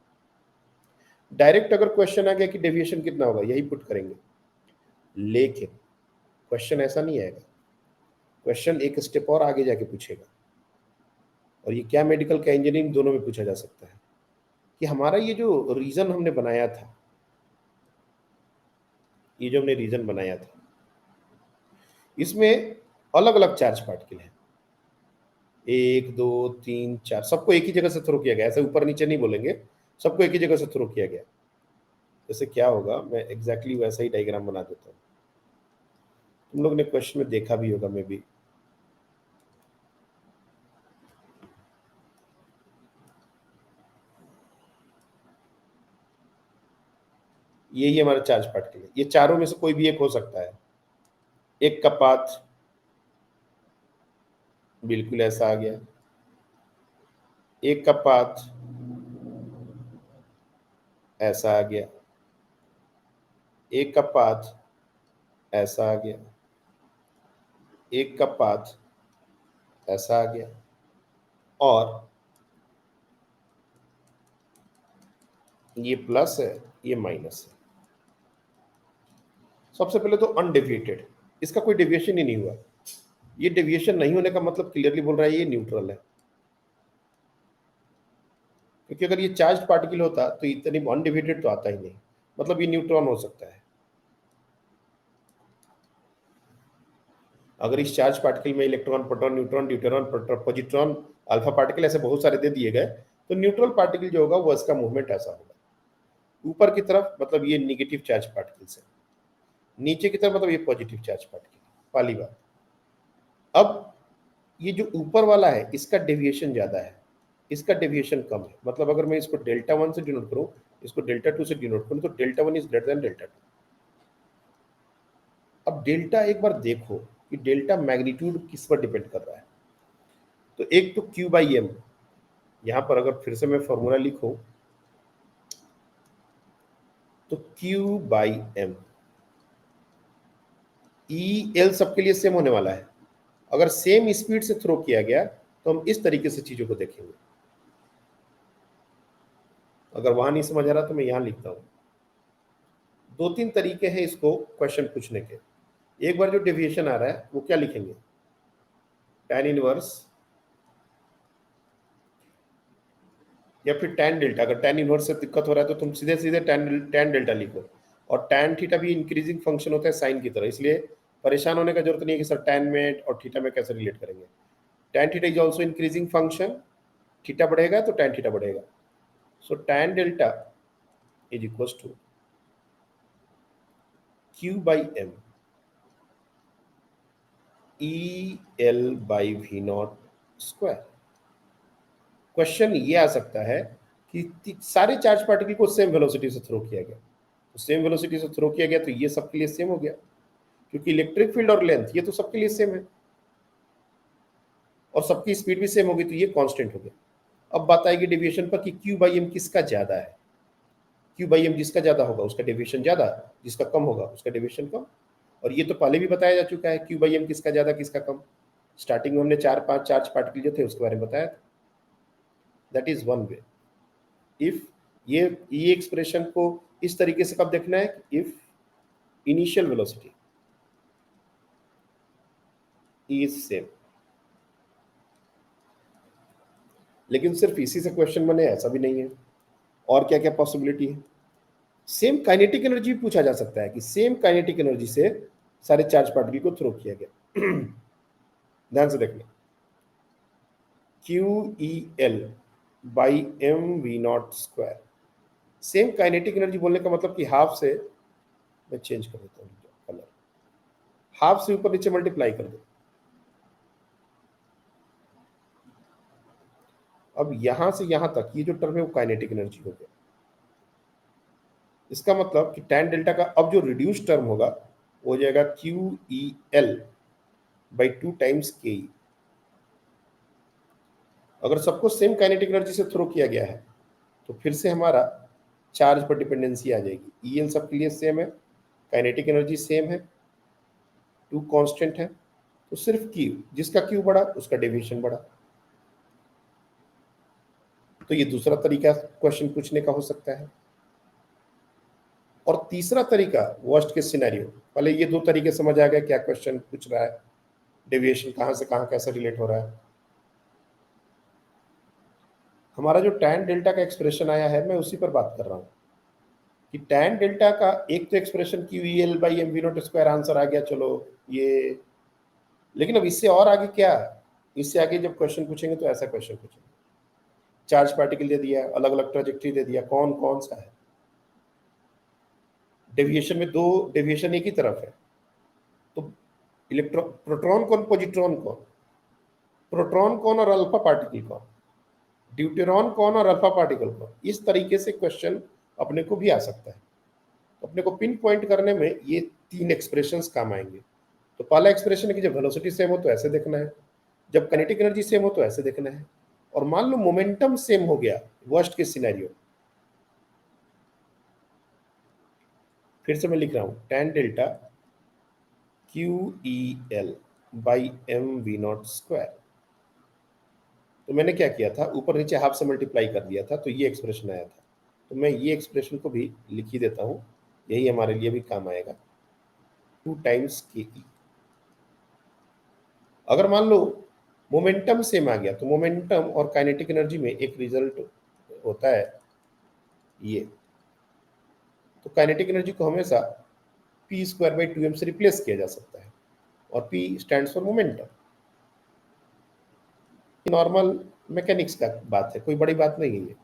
Direct अगर क्वेश्चन आ गया कि डेविएशन कितना होगा, यही पुट करेंगे, लेकिन क्वेश्चन ऐसा नहीं आएगा, क्वेश्चन एक स्टेप और आगे जाके पूछेगा, और ये क्या मेडिकल क्या इंजीनियरिंग दोनों में पूछा जा सकता है कि हमारा ये जो रीजन हमने बनाया था, ये जो हमने रीजन बनाया था, इसमें अलग अलग चार्ज पार्टिकल है, 1 2 3 4, सबको एक ही जगह से थ्रो किया गया, ऐसे ऊपर नीचे नहीं बोलेंगे, सबको एक ही जगह से थ्रो किया गया। जैसे क्या होगा, मैं एग्जैक्टली वैसा ही डायग्राम बना देता हूँ, तुम लोग ने क्वेश्चन में देखा भी होगा मे बी। यही हमारा चार्ज पार्टिकल है, ये चारों में से कोई भी एक हो सकता है। एक का पाथ बिल्कुल ऐसा आ गया, एक का पाथ ऐसा आ गया, एक का पाथ ऐसा आ गया, एक का पाथ ऐसा आ गया, और ये प्लस है, ये माइनस है। सबसे पहले तो अनडेविएटेड, इसका कोई डेविएशन ही नहीं हुआ। ये डेविएशन नहीं होने का मतलब क्लियरली बोल रहा है ये न्यूट्रल है, क्योंकि अगर ये चार्ज पार्टिकल होता तो इतनी अनडेविएटेड तो आता ही नहीं, मतलब ये न्यूट्रॉन हो सकता है। अगर इस चार्ज पार्टिकल में electron proton neutron deuteron positron alpha particle ऐसे बहुत सारे दे दिए गए, तो न्यूट्रल पार्टिकल जो होगा वो इसका मूवमेंट ऐसा होगा, ऊपर की तरफ मतलब ये निगेटिव चार्ज पार्टिकल्स है, नीचे की तरफ मतलब ये पॉजिटिव चार्ज पार्टिकल। पहली बात। अब ये जो ऊपर वाला है इसका डेविएशन ज्यादा है, इसका डेविएशन कम है, मतलब अगर मैं इसको डेल्टा 1 से डिनोट करूं, इसको डेल्टा 2 से डिनोट करूं, तो delta 1 is greater than delta 2। अब डेल्टा एक बार देखो कि डेल्टा मैग्नीट्यूड किस पर डिपेंड कर रहा है, तो एक तो क्यू बाई एम, यहां पर अगर फिर से मैं फॉर्मूला लिखूं तो q by m, e l सबके लिए सेम होने वाला है। अगर सेम स्पीड से थ्रो किया गया तो हम इस तरीके से चीजों को देखेंगे, अगर वहां नहीं समझ आ रहा तो मैं यहां लिखता हूं। 2-3 तरीके हैं इसको क्वेश्चन पूछने के। एक बार जो डेविएशन आ रहा है वो क्या लिखेंगे, tan इनवर्स या फिर tan डेल्टा। अगर tan इनवर्स से दिक्कत हो रहा है तो तुम सीधे सीधे tan डेल्टा लिखो। और tan थीटा भी इंक्रीजिंग फंक्शन होता है साइन की तरह, इसलिए परेशान होने का जरूरत नहीं है कि सर tan में और थीटा में कैसे रिलेट करेंगे। tan theta is also increasing function, theta बढ़ेगा तो tan थीटा बढ़ेगा। So tan delta is equal to q by m e L by v not square. Question ये आ सकता है कि सारे चार्ज पार्टिकल को सेम वेलोसिटी से थ्रो किया गया, तो सेम वेलोसिटी से थ्रो किया गया तो ये सबके लिए सेम हो गया, क्योंकि इलेक्ट्रिक फील्ड और लेंथ ये तो सबके लिए सेम है और सबकी स्पीड भी सेम होगी, तो ये कांस्टेंट हो गया। अब बात आएगी डेविएशन पर कि क्यू बाई एम किसका ज्यादा है। क्यू बाई एम जिसका ज्यादा होगा उसका डेविएशन ज्यादा, जिसका कम होगा उसका डेविएशन कम। और ये तो पहले भी बताया जा चुका है क्यू बाई एम किसका ज्यादा किसका कम। स्टार्टिंग में हमने 4-5 चार्ज पार्टिकल जो थे उसके बारे में बताया था। That is one way. If ये एक्सप्रेशन को इस तरीके से कब देखना है, if initial velocity is same. लेकिन सिर्फ इसी से क्वेश्चन बने ऐसा भी नहीं है, और क्या क्या पॉसिबिलिटी है। सेम काइनेटिक एनर्जी पूछा जा सकता है कि सेम काइनेटिक एनर्जी से सारे चार्ज पार्टिकल को थ्रो किया गया। ध्यान से देखना, q E L by M we not square. Same kinetic energy बोलने का मतलब कि हाफ से, मैं चेंज कर देता हूँ कलर, हाफ से ऊपर नीचे मल्टीप्लाई कर दो। अब यहां से यहां तक ये जो टर्म है वो काइनेटिक एनर्जी हो गया। इसका मतलब कि tan डेल्टा का अब जो रिड्यूस टर्म होगा वो हो जाएगा Q E L by 2 times के ई। अगर सबको सेम काइनेटिक एनर्जी से थ्रो किया गया है तो फिर से हमारा चार्ज पर डिपेंडेंसी आ जाएगी। ई एल सबके लिए सेम है, काइनेटिक एनर्जी सेम है, 2 कांस्टेंट है, तो सिर्फ क्यू, जिसका क्यू बढ़ा उसका डेविएशन बढ़ा। तो ये दूसरा तरीका क्वेश्चन पूछने का हो सकता है। और तीसरा तरीका वर्स्ट केस सिनेरियो। पहले ये दो तरीके समझ आ गए क्या क्वेश्चन पूछ रहा है, डेविएशन कहाँ से कहाँ कैसे रिलेट हो रहा है। हमारा जो tan डेल्टा का एक्सप्रेशन आया है मैं उसी पर बात कर रहा हूँ कि tan डेल्टा का एक तो expression Q E L by M we not square answer आ गया, चलो ये। लेकिन अब इससे और आगे क्या, इससे आगे जब क्वेश्चन पूछेंगे तो ऐसा क्वेश्चन पूछेंगे, चार्ज पार्टिकल दे दिया, अलग अलग ट्रेजेक्टरी दे दिया, कौन कौन सा है। डेविएशन में दो डेविएशन एक ही तरफ है, तो इलेक्ट्रॉन प्रोटॉन कौन पॉजिट्रॉन कौन, प्रोटॉन कौन और अल्फा पार्टिकल कौन, ड्यूटेरॉन कौन और अल्फा पार्टिकल कौन। इस तरीके से क्वेश्चन अपने को भी आ सकता है। तो अपने को पिन पॉइंट करने में ये 3 एक्सप्रेशंस काम आएंगे। तो पहला एक्सप्रेशन है कि जब वेलोसिटी सेम हो तो ऐसे देखना है, जब काइनेटिक एनर्जी सेम हो तो ऐसे देखना है, और मान लो मोमेंटम सेम हो गया, वर्स्ट के सिनेरियो। फिर से मैं लिख रहा हूं tan delta q E L by M we not square. तो मैंने क्या किया था, ऊपर नीचे हाफ से मल्टीप्लाई कर दिया था तो ये एक्सप्रेशन आया था। तो मैं ये एक्सप्रेशन को भी लिख ही देता हूँ, यही हमारे लिए भी काम आएगा, 2 टाइम्स के ई। अगर मान लो मोमेंटम सेम आ गया तो मोमेंटम और काइनेटिक एनर्जी में एक रिजल्ट होता है ये, तो काइनेटिक एनर्जी को हमेशा पी स्क्वायर बाई 2m से रिप्लेस किया जा सकता है, और P stands for momentum. Normal mechanics का बात है, कोई बड़ी बात नहीं है ये।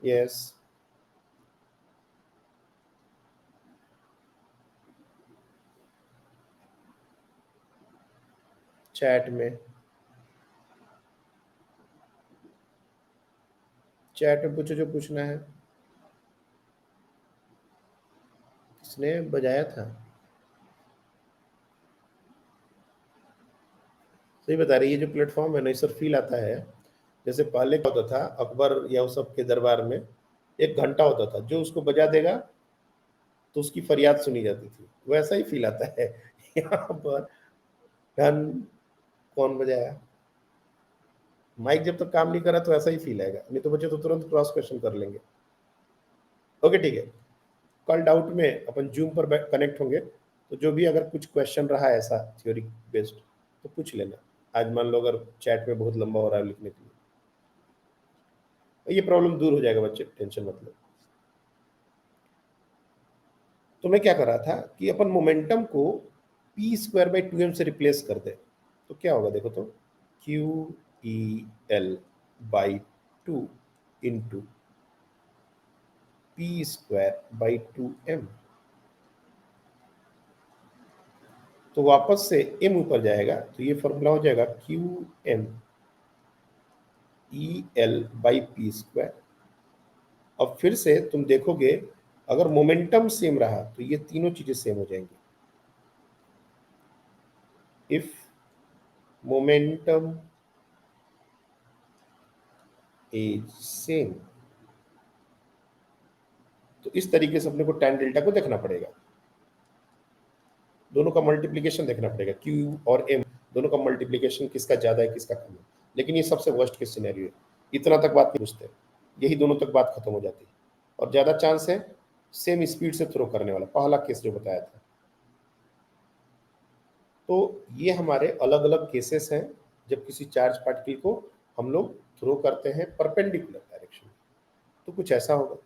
यस, चैट में पूछो जो पूछना है। किसने बजाया था, सही बता रही है। ये जो प्लेटफॉर्म है ना, इस पर फील आता है जैसे पहले क्या होता था, अकबर या उस सब के दरबार में एक घंटा होता था, जो उसको बजा देगा तो उसकी फरियाद सुनी जाती थी। वैसा ही फील आता है यहाँ पर। धन कौन बजाया, माइक जब तक काम नहीं करा तो ऐसा ही फील आएगा, नहीं तो बच्चे तो तुरंत क्रॉस क्वेश्चन कर लेंगे। ओके ठीक है, कल डाउट में अपन जूम पर कनेक्ट होंगे, तो जो भी अगर कुछ क्वेश्चन रहा है ऐसा थ्योरी बेस्ड तो पूछ लेना। आज मान लो अगर चैट में बहुत लंबा हो रहा है लिखने के लिए, ये प्रॉब्लम दूर हो जाएगा बच्चे, टेंशन मत लो। तो मैं क्या कर रहा था कि अपन मोमेंटम को पी स्क्वायर बाई 2m से रिप्लेस कर दे, तो क्या होगा देखो तो, Q E L by 2 into P square by 2m। तो वापस से m ऊपर जाएगा तो ये फॉर्मूला हो जाएगा q m e L by p square. अब फिर से तुम देखोगे अगर मोमेंटम सेम रहा तो ये तीनों चीजें सेम हो जाएंगी। इफ मोमेंटम इज सेम, तो इस तरीके से अपने को tan डेल्टा को देखना पड़ेगा, दोनों का मल्टीप्लीकेशन देखना पड़ेगा, Q और M दोनों का मल्टीप्लीकेशन किसका ज्यादा है किसका कम है। लेकिन ये सबसे वर्स्ट केस सिनेरियो है, इतना तक बात नहीं पूछते, यही दोनों तक बात खत्म हो जाती है। और ज्यादा चांस है सेम स्पीड से थ्रो करने वाला, पहला केस जो बताया था। तो ये हमारे अलग अलग केसेस हैं जब किसी चार्ज पार्टिकल को हम लोग थ्रो करते हैं परपेंडिकुलर डायरेक्शन में, तो कुछ ऐसा होगा।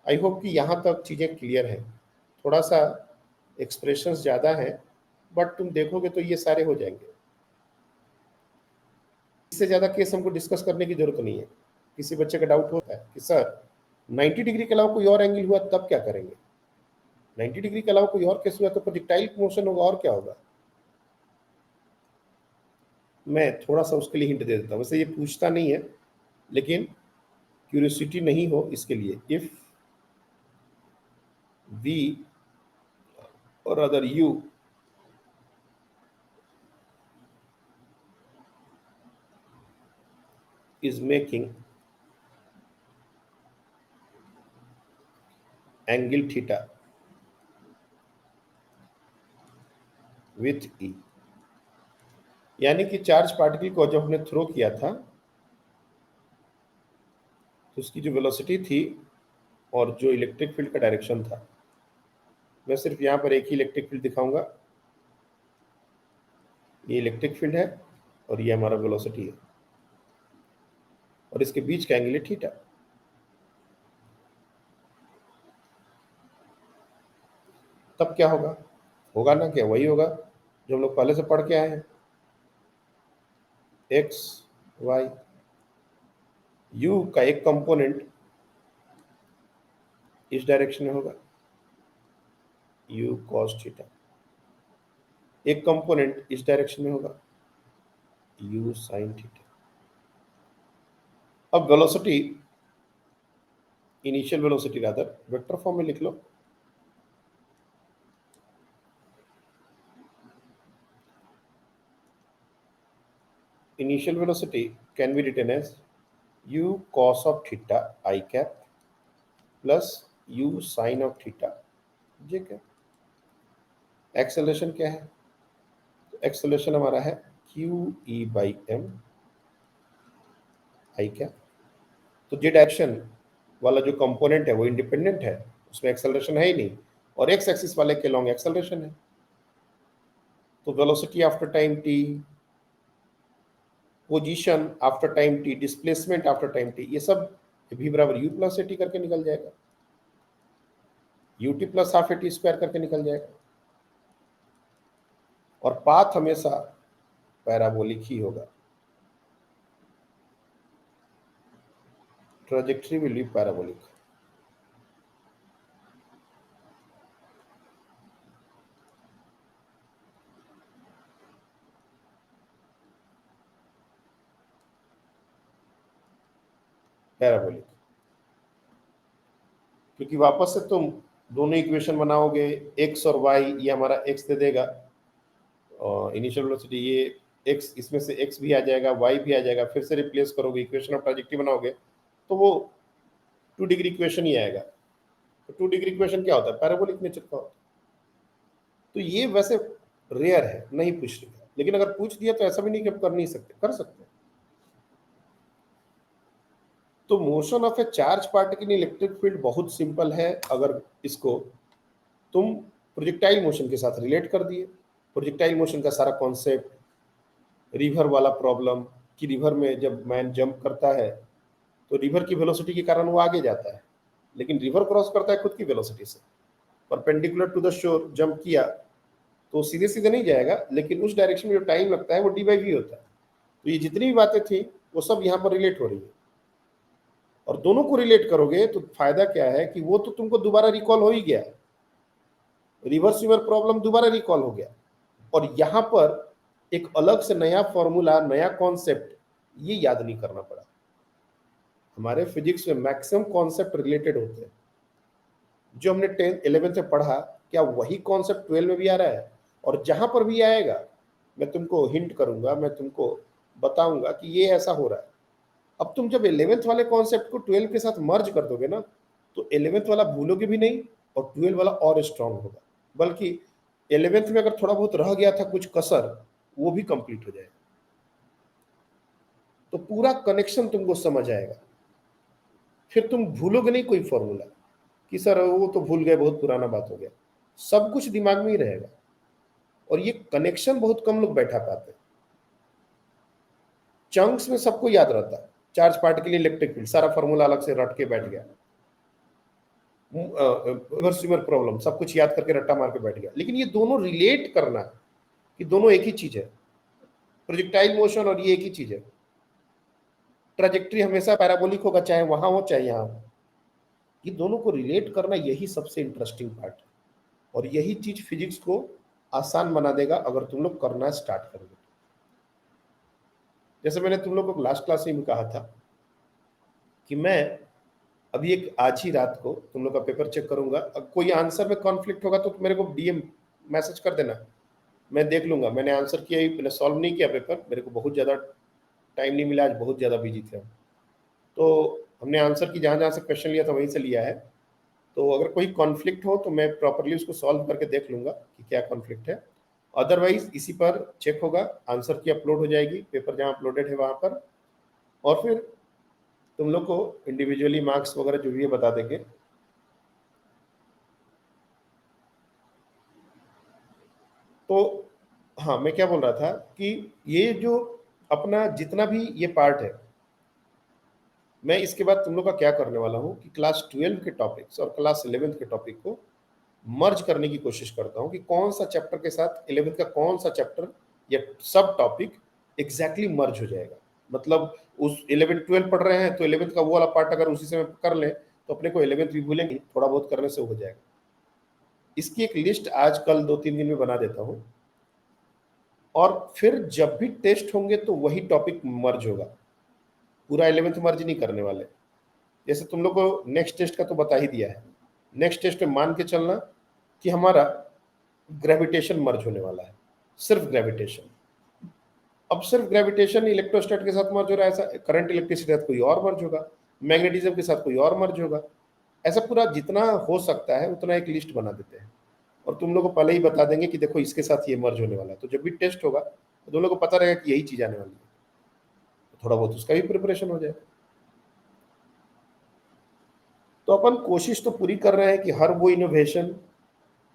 आई होप कि यहाँ तक चीज़ें क्लियर हैं। थोड़ा सा एक्सप्रेशंस ज़्यादा हैं बट तुम देखोगे तो ये सारे हो जाएंगे। इससे ज़्यादा केस हमको डिस्कस करने की जरूरत नहीं है। किसी बच्चे का डाउट होता है कि सर 90 डिग्री के अलावा कोई और एंगल हुआ तब क्या करेंगे, 90 डिग्री के अलावा कोई और केस हुआ तो प्रोजेक्टाइल मोशन होगा और क्या होगा। मैं थोड़ा सा उसके लिए हिंट दे देता हूँ, वैसे ये पूछता नहीं है लेकिन क्यूरियोसिटी नहीं हो इसके लिए। इफ वी और other you is making angle theta with E, यानी कि चार्ज पार्टिकल को जब हमने थ्रो किया था तो उसकी जो वेलोसिटी थी और जो इलेक्ट्रिक फील्ड का डायरेक्शन था, मैं सिर्फ यहाँ पर एक ही इलेक्ट्रिक फील्ड दिखाऊंगा। ये इलेक्ट्रिक फील्ड है और ये हमारा वेलोसिटी है और इसके बीच का एंगल है थीटा। तब क्या होगा, होगा ना क्या, वही होगा जो हम लोग पहले से पढ़ के आए हैं, एक्स वाई, यू का एक कंपोनेंट इस डायरेक्शन में होगा यू कॉस थीटा, एक कंपोनेंट इस डायरेक्शन में होगा यू साइन थीटा। अब velocity, initial velocity rather vector form में लिख लो। Initial velocity can be written as u cos of theta I cap plus u sin of theta j cap। Acceleration क्या है, acceleration हमारा है q e by m I cap। तो जे direction वाला जो component है वो इंडिपेंडेंट है, उसमें एक्सेलरेशन है ही नहीं, और एक्स एक्सिस वाले के लॉन्ग एक्सेलरेशन है। तो velocity after time t, position after time t, displacement after time t, ये सब v बराबर u प्लस ए टी करके निकल जाएगा, ut plus half A T square करके निकल जाएगा। और पाथ हमेशा पैराबोलिक ही होगा, trajectory will be parabolic. Parabolic क्योंकि वापस से तुम दोनों इक्वेशन बनाओगे, एक्स और वाई, ये हमारा एक्स दे देगा और इनिशियल वेलोसिटी ये एक्स, इसमें से एक्स भी आ जाएगा वाई भी आ जाएगा, फिर से रिप्लेस करोगे, इक्वेशन ऑफ ट्रैजेक्टरी बनाओगे तो वो 2 डिग्री इक्वेशन ही आएगा। तो 2 डिग्री इक्वेशन क्या होता है, पैराबोलिक नेचर का होता है। तो ये वैसे रेयर है, नहीं पूछ रहा, लेकिन अगर पूछ दिया तो ऐसा भी नहीं कि हम कर नहीं सकते, कर सकते हैं। तो motion of A charge particle in electric field बहुत सिंपल है। अगर इसको तुम प्रोजेक्टाइल मोशन के साथ रिलेट कर दिए, प्रोजेक्टाइल मोशन का सारा कॉन्सेप्ट, रिवर वाला प्रॉब्लम कि रिवर में जब मैन जंप करता है तो रिवर की वेलोसिटी के कारण वो आगे जाता है, लेकिन रिवर क्रॉस करता है खुद की वेलोसिटी से, perpendicular to the shore jump किया तो सीधे सीधे नहीं जाएगा, लेकिन उस डायरेक्शन में जो टाइम लगता है वो डी बाई वी होता है। तो ये जितनी भी बातें थी वो सब यहाँ पर रिलेट हो रही है, और दोनों को रिलेट करोगे तो फायदा क्या है कि वो तो तुमको दोबारा रिकॉल हो ही गया, रिवर्स रिवर प्रॉब्लम दोबारा रिकॉल हो गया, और यहाँ पर एक अलग से नया फॉर्मूला, नया कॉन्सेप्ट ये याद नहीं करना पड़ा। हमारे फिजिक्स में मैक्सिमम कॉन्सेप्ट रिलेटेड होते हैं, जो हमने 10th 11th में पढ़ा क्या वही कॉन्सेप्ट 12 में भी आ रहा है, और जहां पर भी आएगा मैं तुमको हिंट करूंगा, मैं तुमको बताऊंगा कि ये ऐसा हो रहा है। अब तुम जब 11th वाले कॉन्सेप्ट को 12 के साथ मर्ज कर दोगे ना, तो 11th वाला भूलोगे भी नहीं और 12 वाला और स्ट्रांग होगा, बल्कि 11th में अगर थोड़ा बहुत रह गया था कुछ कसर, वो भी कंप्लीट हो जाएगा। तो पूरा कनेक्शन तुमको समझ आएगा, फिर तुम भूलोगे नहीं कोई फॉर्मूला कि सर वो तो भूल गए, बहुत पुराना बात हो गया। सब कुछ दिमाग में ही रहेगा, और ये कनेक्शन बहुत कम लोग बैठा पाते हैं। चंक्स में सबको याद रहता है, चार्ज पार्टिकल इलेक्ट्रिक फील्ड सारा फॉर्मूला अलग से रट के बैठ गया, रिवर्स रिवर प्रॉब्लम सब कुछ याद करके रट्टा मार के बैठ गया, लेकिन ये दोनों रिलेट करना कि दोनों एक ही चीज है, प्रोजेक्टाइल मोशन और ये एक ही चीज है। ट्रेजेक्ट्री हमेशा पैराबोलिक होगा, चाहे वहां हो चाहे यहाँ हो। ये दोनों को रिलेट करना यही सबसे इंटरेस्टिंग पार्ट है, और यही चीज फिजिक्स को आसान बना देगा अगर तुम लोग करना स्टार्ट करोगे। जैसे मैंने तुम लोग को लास्ट क्लास में कहा था कि मैं अभी एक आज ही रात को तुम लोग का पेपर चेक करूंगा, कोई आंसर में कॉन्फ्लिक्ट होगा तो मेरे को डीएम मैसेज कर देना, मैं देख लूंगा। मैंने आंसर किया ही, मैंने सॉल्व नहीं किया पेपर, मेरे को बहुत ज़्यादा टाइम नहीं मिला, आज बहुत ज़्यादा बिजी थे। तो हमने आंसर की जहाँ जहाँ से क्वेश्चन लिया था वहीं से लिया है, तो अगर कोई कॉन्फ्लिक्ट हो तो मैं प्रॉपरली उसको सॉल्व करके देख लूंगा कि क्या कॉन्फ्लिक्ट है। अदरवाइज इसी पर चेक होगा, आंसर की अपलोड हो जाएगी, पेपर जहाँ अपलोडेड है वहाँ पर, और फिर तुम लोग को इंडिविजुअली मार्क्स वगैरह जो भी है बता देंगे। तो हाँ, मैं क्या बोल रहा था कि ये जो अपना जितना भी ये पार्ट है, मैं इसके बाद तुम लोग का क्या करने वाला हूँ कि क्लास 12 के टॉपिक्स और क्लास 11th के टॉपिक को मर्ज करने की कोशिश करता हूँ कि कौन सा चैप्टर के साथ 11th का कौन सा चैप्टर या सब टॉपिक एग्जैक्टली मर्ज हो जाएगा। मतलब उस 11 12 पढ़ रहे हैं तो 11th का वो वाला पार्ट अगर उसी समय कर लें तो अपने को 11th भी भूलेंगे, थोड़ा बहुत करने से हो जाएगा। इसकी एक लिस्ट आज कल 2-3 दिन में बना देता हूँ, और फिर जब भी टेस्ट होंगे तो वही टॉपिक मर्ज होगा, पूरा 11th मर्ज नहीं करने वाले। जैसे तुम लोग को नेक्स्ट टेस्ट का तो बता ही दिया है, नेक्स्ट टेस्ट में मान के चलना कि हमारा ग्रेविटेशन मर्ज होने वाला है, सिर्फ ग्रेविटेशन। अब सिर्फ ग्रेविटेशन इलेक्ट्रोस्टैट के साथ मर्ज हो रहा है, ऐसा करंट इलेक्ट्रिसिटी के साथ कोई और मर्ज होगा, मैग्नेटिज्म के साथ कोई और मर्ज होगा, ऐसा पूरा जितना हो सकता है उतना एक लिस्ट बना देते हैं, और तुम लोग को पहले ही बता देंगे कि देखो इसके साथ ये मर्ज होने वाला है। तो जब भी टेस्ट होगा तो तुम लोग को पता रहेगा कि यही चीज आने वाली है, तो थोड़ा बहुत उसका भी प्रिपरेशन हो जाए। तो अपन कोशिश तो पूरी कर रहे हैं कि हर वो इनोवेशन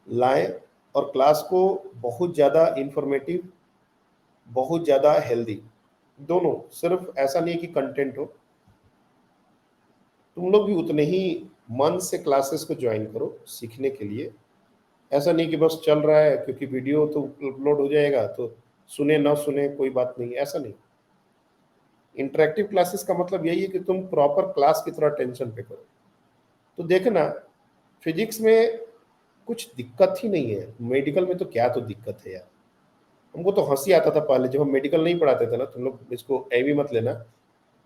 लाएं और क्लास को बहुत ज़्यादा इंफॉर्मेटिव, बहुत ज़्यादा हेल्दी, दोनों, सिर्फ ऐसा नहीं कि कंटेंट हो। तुम लोग भी उतने ही मन से क्लासेस को ज्वाइन करो सीखने के लिए, ऐसा नहीं कि बस चल रहा है क्योंकि वीडियो तो अपलोड हो जाएगा तो सुने ना सुने कोई बात नहीं, ऐसा नहीं। इंटरेक्टिव क्लासेस का मतलब यही है कि तुम प्रॉपर क्लास की तरह टेंशन पे करो। तो देखना फिजिक्स में कुछ दिक्कत ही नहीं है, मेडिकल में तो क्या तो दिक्कत है यार। हमको तो हंसी आता था पहले जब हम मेडिकल नहीं पढ़ाते थे ना, तुम लोग इसको ए भी मत लेना।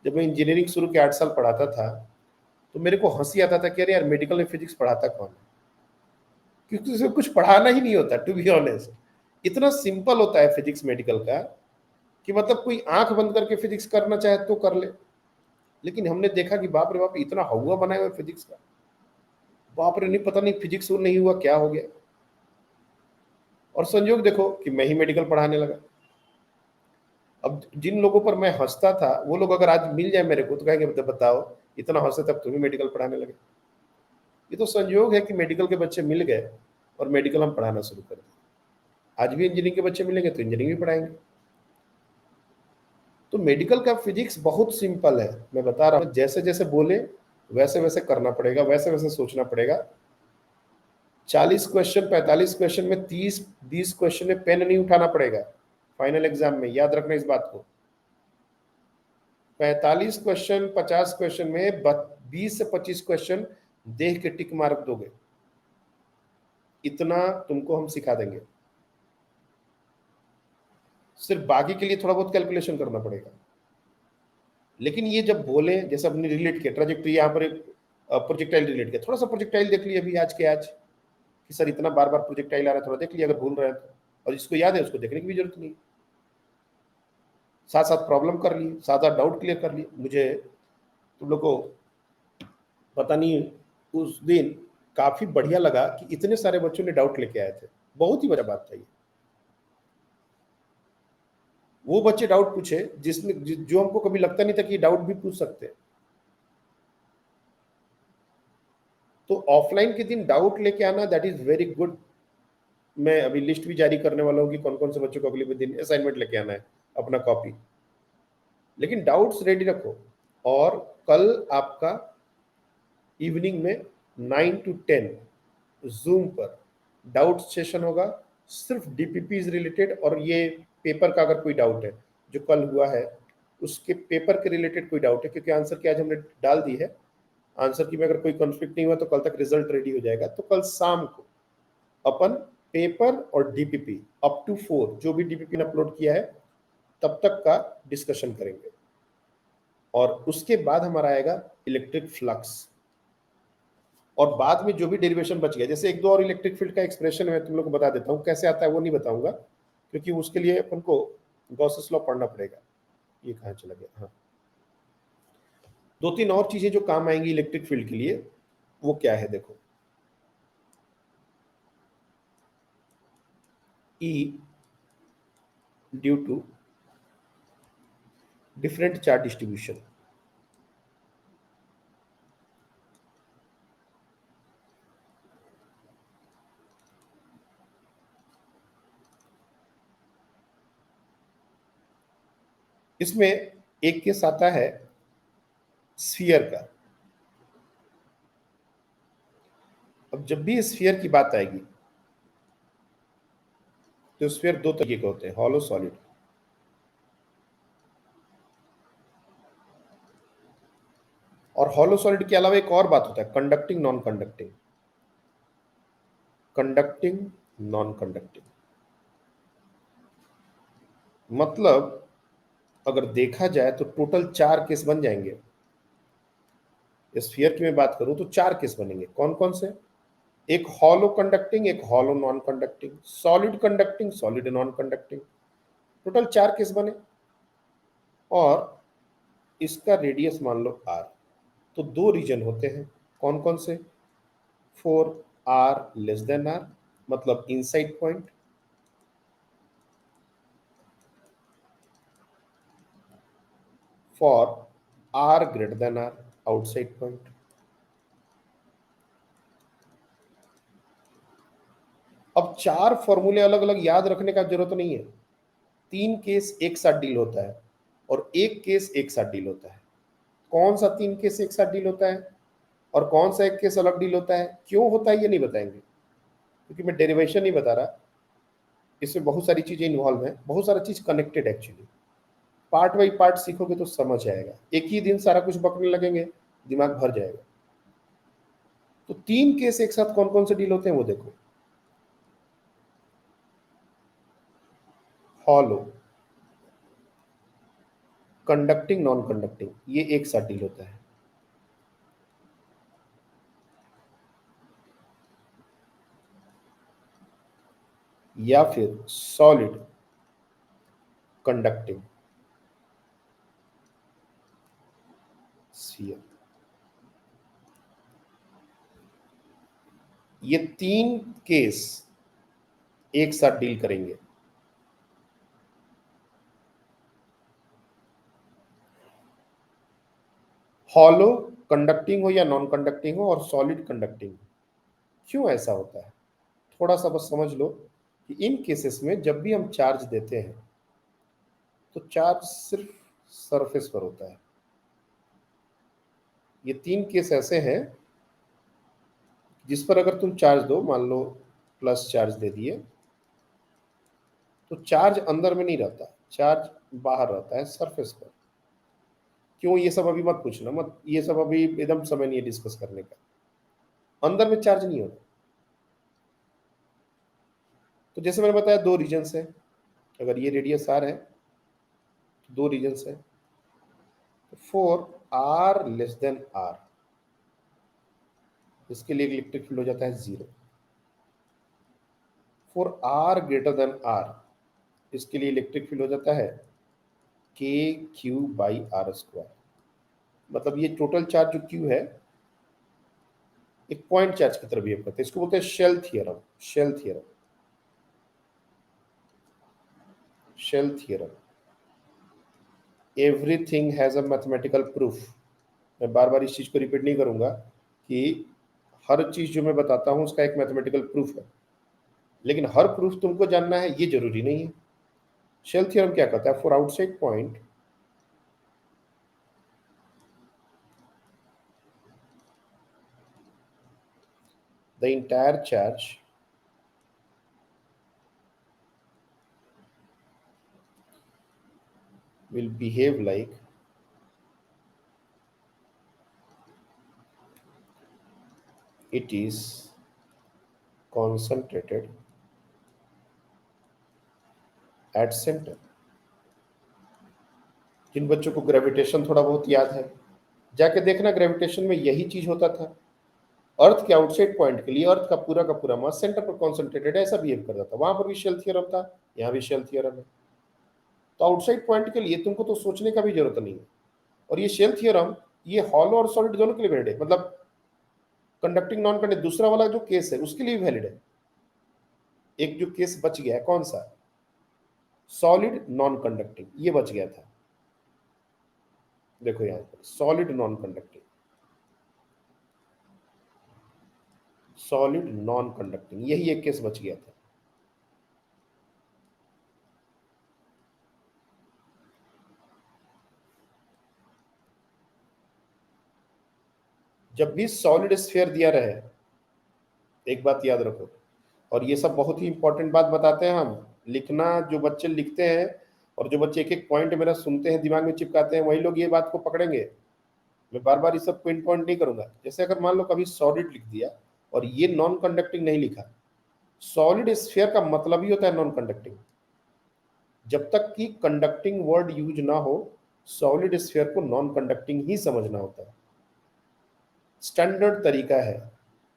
जब मैं इंजीनियरिंग शुरू के 8 साल पढ़ाता था तो मेरे को हंसी आता था कि अरे यार मेडिकल में फिजिक्स पढ़ाता कौन है, क्योंकि उसमें कुछ पढ़ाना ही नहीं होता, टू बी ऑनेस्ट। इतना सिंपल होता है फिजिक्स मेडिकल का कि मतलब कोई आंख बंद करके फिजिक्स करना चाहे तो कर ले। लेकिन हमने देखा कि बाप रे बाप, इतना हवा बनाया हुआ फिजिक्स का, बाप रे, नहीं पता नहीं फिजिक्स नहीं हुआ क्या हो गया। और संयोग देखो कि मैं ही मेडिकल पढ़ाने लगा, अब जिन लोगों पर मैं हंसता था वो लोग अगर आज मिल जाए मेरे को तो कहेंगे बताओ इतना हंसे तब तुम्हें मेडिकल पढ़ाने लगे। ये तो संयोग है कि मेडिकल के बच्चे मिल गए और मेडिकल हम पढ़ाना शुरू कर दिया। आज भी इंजीनियरिंग के बच्चे मिलेंगे तो इंजीनियरिंग भी पढ़ाएंगे। तो मेडिकल का फिजिक्स बहुत सिंपल है, मैं बता रहा हूँ, जैसे जैसे बोले वैसे वैसे करना पड़ेगा, वैसे वैसे सोचना पड़ेगा। 40 क्वेश्चन 45 क्वेश्चन में 30-20 क्वेश्चन में पेन नहीं उठाना पड़ेगा फाइनल एग्जाम में, याद रखना इस बात को। 45 क्वेश्चन 50 क्वेश्चन में 20 से 25 क्वेश्चन देख के टिक मार्क दोगे, इतना तुमको हम सिखा देंगे। सिर्फ बाकी के लिए थोड़ा बहुत कैलकुलेशन करना पड़ेगा। लेकिन ये जब बोले, जैसे अपने रिलेट किया ट्रेजेक्टरी, यहाँ पर प्रोजेक्टाइल रिलेट किया, थोड़ा सा प्रोजेक्टाइल देख लिया अभी आज के आज कि सर इतना बार बार प्रोजेक्टाइल आ रहा है, थोड़ा देख लिया अगर भूल रहे हैं तो, और जिसको याद है उसको देखने की भी जरूरत नहीं। साथ साथ प्रॉब्लम कर लिए, साथ साथ डाउट क्लियर कर लिए। मुझे तुम लोग को पता नहीं उस दिन काफी बढ़िया लगा कि इतने सारे बच्चों ने डाउट लेके आए थे, बहुत ही बड़ा बात था ये। वो बच्चे डाउट पूछे जिसने जो हमको कभी लगता नहीं था कि डाउट भी पूछ सकते हैं। तो ऑफलाइन के दिन डाउट लेके आना, दैट इज वेरी गुड। मैं अभी लिस्ट भी जारी करने वाला हूँ कि कौन कौन से बच्चों को अगले दिन असाइनमेंट लेके आना है, अपना कॉपी। लेकिन डाउट्स रेडी रखो। और कल आपका इवनिंग में 9 to 10 जूम पर डाउट सेशन होगा, सिर्फ डीपीपी रिलेटेड। और ये पेपर का अगर कोई डाउट है जो कल हुआ है उसके पेपर के रिलेटेड कोई डाउट है, क्योंकि आंसर की आज हमने डाल दी है, आंसर की में अगर कोई कॉन्फ्लिक्ट नहीं हुआ तो कल तक रिजल्ट रेडी हो जाएगा। तो कल शाम को अपन पेपर और डीपीपी अप टू 4 जो भी डीपीपी ने अपलोड किया है तब तक का डिस्कशन करेंगे। और उसके बाद हमारा आएगा इलेक्ट्रिक फ्लक्स। और बाद में जो भी डेरिवेशन बच गया, जैसे एक दो और इलेक्ट्रिक फील्ड का एक्सप्रेशन है, तुम लोग को बता देता हूँ कैसे आता है, वो नहीं बताऊंगा क्योंकि उसके लिए अपन को गॉसेस लॉ पढ़ना पड़ेगा। ये कहाँ चला गया? हाँ, दो तीन और चीजें जो काम आएंगी इलेक्ट्रिक फील्ड के लिए, वो क्या है देखो। E due to different charge distribution. इसमें एक केस आता है स्फीयर का। अब जब भी स्फीयर की बात आएगी तो स्फीयर दो तरीके के होते हैं, हॉलो सॉलिड। और हॉलो सॉलिड के अलावा एक और बात होता है, conducting non conducting. Conducting non conducting मतलब अगर देखा जाए तो टोटल 4 केस बन जाएंगे। स्फीयर की मैं बात करूं तो 4 केस बनेंगे। कौन कौन से? एक हॉलो कंडक्टिंग, एक hollow non conducting, solid conducting, solid non conducting, total 4 case बने। और इसका रेडियस मान लो r। तो दो रीजन होते हैं, कौन कौन से? For r less than r मतलब inside point, for r greater than r outside point. अब 4 फॉर्मूले अलग अलग याद रखने का जरूरत नहीं है। 3 केस एक साथ डील होता है और एक केस एक साथ डील होता है। कौन सा 3 केस एक साथ डील होता है और कौन सा एक केस अलग डील होता है, क्यों होता है ये नहीं बताएंगे क्योंकि मैं डेरिवेशन नहीं बता रहा। इसमें बहुत सारी चीजें इन्वॉल्व हैं, बहुत सारा चीज connected actually. Part by part सीखोगे तो समझ आएगा, एक ही दिन सारा कुछ बकने लगेंगे दिमाग भर जाएगा। तो 3 केस एक साथ कौन कौन से डील होते हैं वो देखो। हॉलो, कंडक्टिंग नॉन कंडक्टिंग, ये एक साथ डील होता है। या फिर सॉलिड कंडक्टिंग स्फीयर, ये 3 केस एक साथ डील करेंगे। हॉलो कंडक्टिंग हो या नॉन कंडक्टिंग हो और सॉलिड कंडक्टिंग हो। क्यों ऐसा होता है? थोड़ा सा बस समझ लो कि इन केसेस में जब भी हम चार्ज देते हैं तो चार्ज सिर्फ सरफेस पर होता है। ये 3 केस ऐसे हैं जिस पर अगर तुम चार्ज दो, मान लो प्लस चार्ज दे दिए, तो चार्ज अंदर में नहीं रहता, चार्ज बाहर रहता है सरफेस पर। क्यों? ये सब अभी मत पूछना, मत, ये सब अभी एकदम समय नहीं है डिस्कस करने का। अंदर में चार्ज नहीं होता। तो जैसे मैंने बताया 2 रीजन्स है। अगर ये रेडियस आर है तो 2 रीजन्स है। For are less than r, इसके लिए इलेक्ट्रिक फील्ड हो जाता है 0। For r greater than r, इसके लिए इलेक्ट्रिक फील्ड हो जाता है k q by r square. मतलब ये टोटल चार्ज जो क्यू है एक पॉइंट चार्ज की तरह बिहेव करता है। इसको बोलते हैं shell theorem. Shell theorem, shell theorem. Everything has a mathematical proof. मैं बार बार इस चीज को रिपीट नहीं करूंगा कि हर चीज जो मैं बताता हूं उसका एक मैथमेटिकल प्रूफ है, लेकिन हर प्रूफ तुमको जानना है ये जरूरी नहीं है। शेल थ्योरम क्या कहता है? For outside point the entire charge will behave like it is concentrated at center। जिन बच्चों को ग्रेविटेशन थोड़ा बहुत याद है, जाके देखना ग्रेविटेशन में यही चीज होता था। अर्थ के आउटसाइड पॉइंट के लिए अर्थ का पूरा मास सेंटर पर कॉन्सेंट्रेटेड ऐसा बिहेव करता था। वहां पर भी शेल थ्योरम था, यहाँ भी शेल थ्योरम है। तो आउटसाइड पॉइंट के लिए तुमको तो सोचने का भी जरूरत नहीं है। और ये शेल थ्योरम ये हॉलो और सॉलिड दोनों के लिए वैलिड है। मतलब कंडक्टिंग नॉन कंडक्टिंग दूसरा वाला जो केस है उसके लिए वैलिड है। एक जो केस बच गया है, कौन सा? सॉलिड नॉन कंडक्टिंग, ये बच गया था। देखो यहां पर solid non conducting, solid non conducting, यही एक केस बच गया था। जब भी सॉलिड स्फीयर दिया रहे, एक बात याद रखो, और ये सब बहुत ही इंपॉर्टेंट बात बताते हैं हम। लिखना, जो बच्चे लिखते हैं और जो बच्चे एक एक पॉइंट मेरा सुनते हैं दिमाग में चिपकाते हैं, वही लोग ये बात को पकड़ेंगे। मैं बार बार इस सब पिन पॉइंट नहीं करूंगा। जैसे अगर मान लो कभी सॉलिड लिख दिया और ये नॉन कंडक्टिंग नहीं लिखा, सॉलिड स्फीयर का मतलब ही होता है नॉन कंडक्टिंग। जब तक कि कंडक्टिंग वर्ड यूज ना हो, सॉलिड स्फीयर को नॉन कंडक्टिंग ही समझना होता है। स्टैंडर्ड तरीका है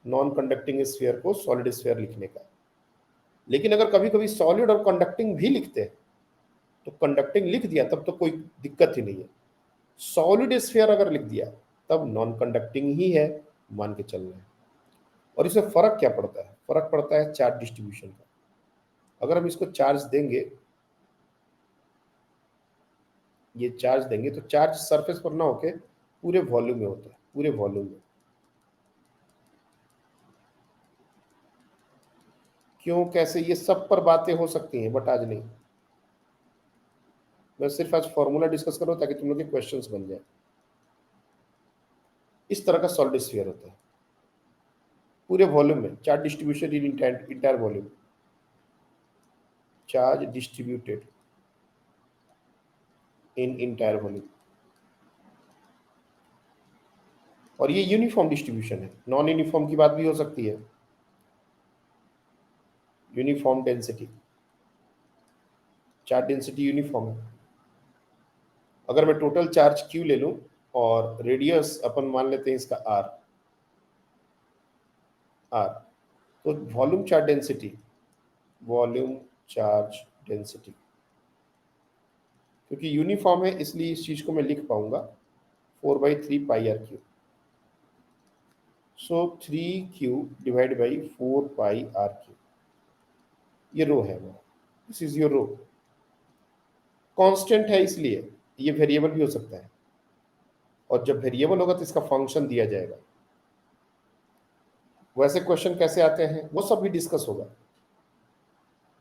नॉन कंडक्टिंग स्फीयर को सॉलिड स्फीयर लिखने का। लेकिन अगर कभी कभी सॉलिड और कंडक्टिंग भी लिखते हैं तो कंडक्टिंग लिख दिया तब तो कोई दिक्कत ही नहीं है। सॉलिड स्फीयर अगर लिख दिया तब नॉन कंडक्टिंग ही है, मान के चलना है। और इसमें फर्क क्या पड़ता है? फर्क पड़ता है चार्ज डिस्ट्रीब्यूशन का। अगर हम इसको चार्ज देंगे, ये चार्ज देंगे, तो चार्ज सरफेस पर ना होके पूरे वॉल्यूम में होता है, पूरे वॉल्यूम में। क्यों, कैसे, ये सब पर बातें हो सकती हैं, बट आज नहीं। मैं सिर्फ आज फॉर्मूला डिस्कस करूँ ताकि तुम लोग के क्वेश्चंस बन जाए। इस तरह का सॉलिड स्फीयर होता है पूरे वॉल्यूम में। Charge distribution in entire volume, charge distributed in entire volume. और ये यूनिफॉर्म डिस्ट्रीब्यूशन है। नॉन यूनिफॉर्म की बात भी हो सकती है। Uniform density, charge density uniform है। अगर मैं टोटल चार्ज क्यू ले लूं और रेडियस अपन मान लेते हैं इसका आर, आर, तो volume charge density, volume charge density, क्योंकि यूनिफॉर्म है इसलिए इस चीज को मैं लिख पाऊंगा 4/3 pi are Q. So 3Q divide by 4 pi are Q, ये रो है हमारा। This is your rho. Constant है इसलिए, ये वेरिएबल भी हो सकता है। और जब वेरिएबल होगा तो इसका फंक्शन दिया जाएगा। वैसे क्वेश्चन कैसे आते हैं वो सब भी डिस्कस होगा,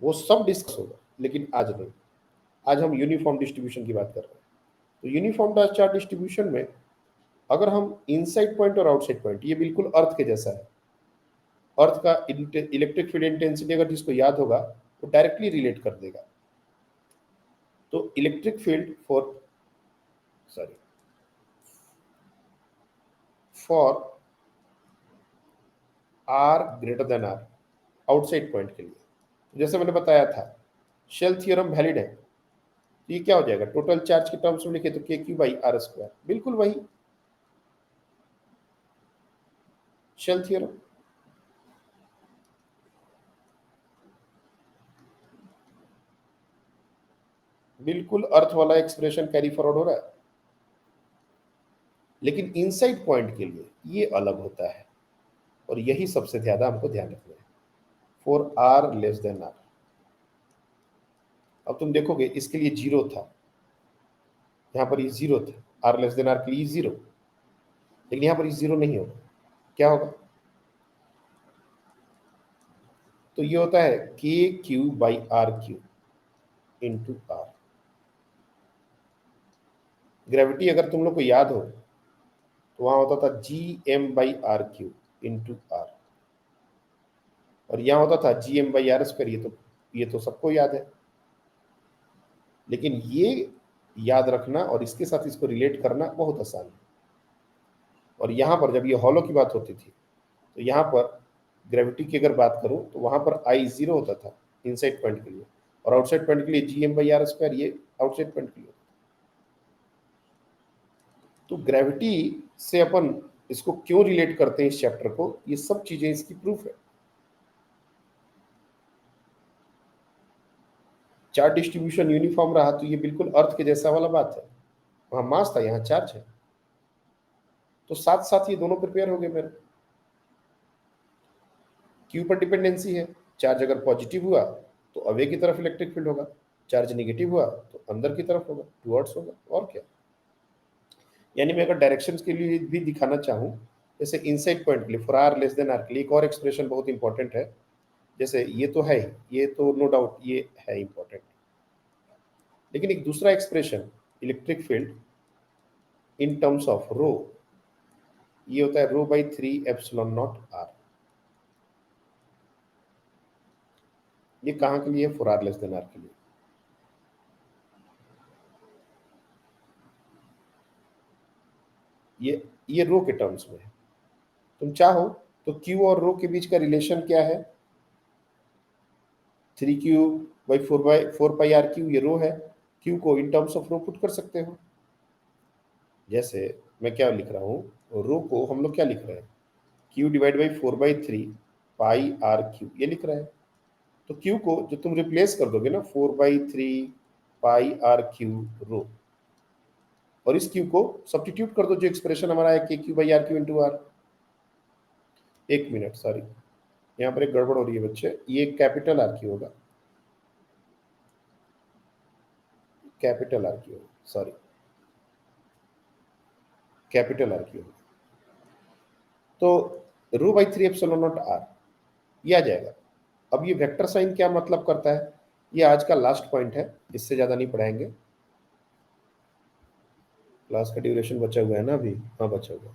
वो सब डिस्कस होगा, लेकिन आज नहीं। आज हम यूनिफॉर्म डिस्ट्रीब्यूशन की बात कर रहे हैं। तो यूनिफॉर्म चार्ज डिस्ट्रीब्यूशन में अगर हम इनसाइड पॉइंट और आउटसाइड पॉइंट, ये बिल्कुल अर्थ के जैसा है। अर्थ का इलेक्ट्रिक फील्ड इंटेंसिटी अगर जिसको याद होगा वो डायरेक्टली रिलेट कर देगा। तो electric field for r greater than r, outside point के लिए, जैसे मैंने बताया था शेल थ्योरम वैलिड है। तो ये क्या हो जाएगा, टोटल चार्ज के टर्म्स में लिखे तो के क्यू बाई आर स्क्वायर, बिल्कुल वही शेल थ्योरम। बिल्कुल अर्थ वाला एक्सप्रेशन कैरी फॉरवर्ड हो रहा है, लेकिन इनसाइड पॉइंट के लिए ये अलग होता है, और यही सबसे ज्यादा हमको ध्यान रखना है, for are less than r. अब तुम देखोगे इसके लिए जीरो था, यहां पर ये जीरो था, आर लेस देन आर के लिए जीरो, लेकिन यहां पर ये जीरो नहीं होगा। क्या होगा, तो ये होता है k q by r q into r. Gravity अगर तुम लोग को याद हो तो वहां होता था g m by r q into r, और यहां होता था g m by r square. ये तो सबको याद है, लेकिन ये याद रखना और इसके साथ इसको रिलेट करना बहुत आसान है। और यहाँ पर जब ये हॉलो की बात होती थी तो यहाँ पर ग्रेविटी की अगर बात करूँ तो वहाँ पर आई जीरो होता था इनसाइड पॉइंट के लिए, और आउटसाइड पॉइंट के लिए g m by r square, ये आउटसाइड पॉइंट के लिए। तो ग्रेविटी से अपन इसको क्यों रिलेट करते हैं इस चैप्टर को, ये सब चीजें इसकी प्रूफ है। चार्ज डिस्ट्रीब्यूशन यूनिफॉर्म रहा तो ये बिल्कुल अर्थ के जैसा वाला बात है, वहां मास था यहाँ चार्ज है, तो साथ साथ ये दोनों प्रिपेयर हो गए मेरे। क्यू पर डिपेंडेंसी है, चार्ज अगर पॉजिटिव हुआ तो अवे की तरफ इलेक्ट्रिक फील्ड होगा, चार्ज नेगेटिव हुआ तो अंदर की तरफ होगा, टुवर्ड्स होगा, और क्या। यानी मैं अगर डायरेक्शंस के लिए भी दिखाना चाहूँ, जैसे इनसाइड पॉइंट के लिए for are less than are के लिए एक और एक्सप्रेशन बहुत इंपॉर्टेंट है। जैसे ये तो है ही, ये तो नो डाउट ये है इंपॉर्टेंट, लेकिन एक दूसरा expression electric field in terms of rho, ये होता है rho by 3 epsilon not are. ये कहाँ के लिए, for are less than are के लिए। ये रो के टर्म्स में है। तुम चाहो तो क्यू और रो के बीच का रिलेशन क्या है, 3 q by 4 pi are Q, ये रो है। क्यू को in terms of rho put कर सकते हो। जैसे मैं क्या लिख रहा हूँ, रो को हम लोग क्या लिख रहे हैं, q divide by 4/3 pi are Q, ये लिख रहे हैं। तो क्यू को जो तुम रिप्लेस कर दोगे ना 4/3 पाई आर क्यू रो, और इस क्यू को सब्स्टिट्यूट कर दो, जो एक्सप्रेशन हमारा है k q by r q into r. एक मिनट, सॉरी, यहाँ पर एक गड़बड़ हो रही है बच्चे, ये कैपिटल आर क्यू होगा, capital r q, sorry, capital r q. तो rho by 3 epsilon not are ये आ जाएगा। अब ये वेक्टर साइन क्या मतलब करता है, ये आज का लास्ट पॉइंट है, इससे ज्यादा नहीं पढ़ाएंगे, क्लास का ड्यूरेशन बचा हुआ है ना अभी, हाँ बचा हुआ।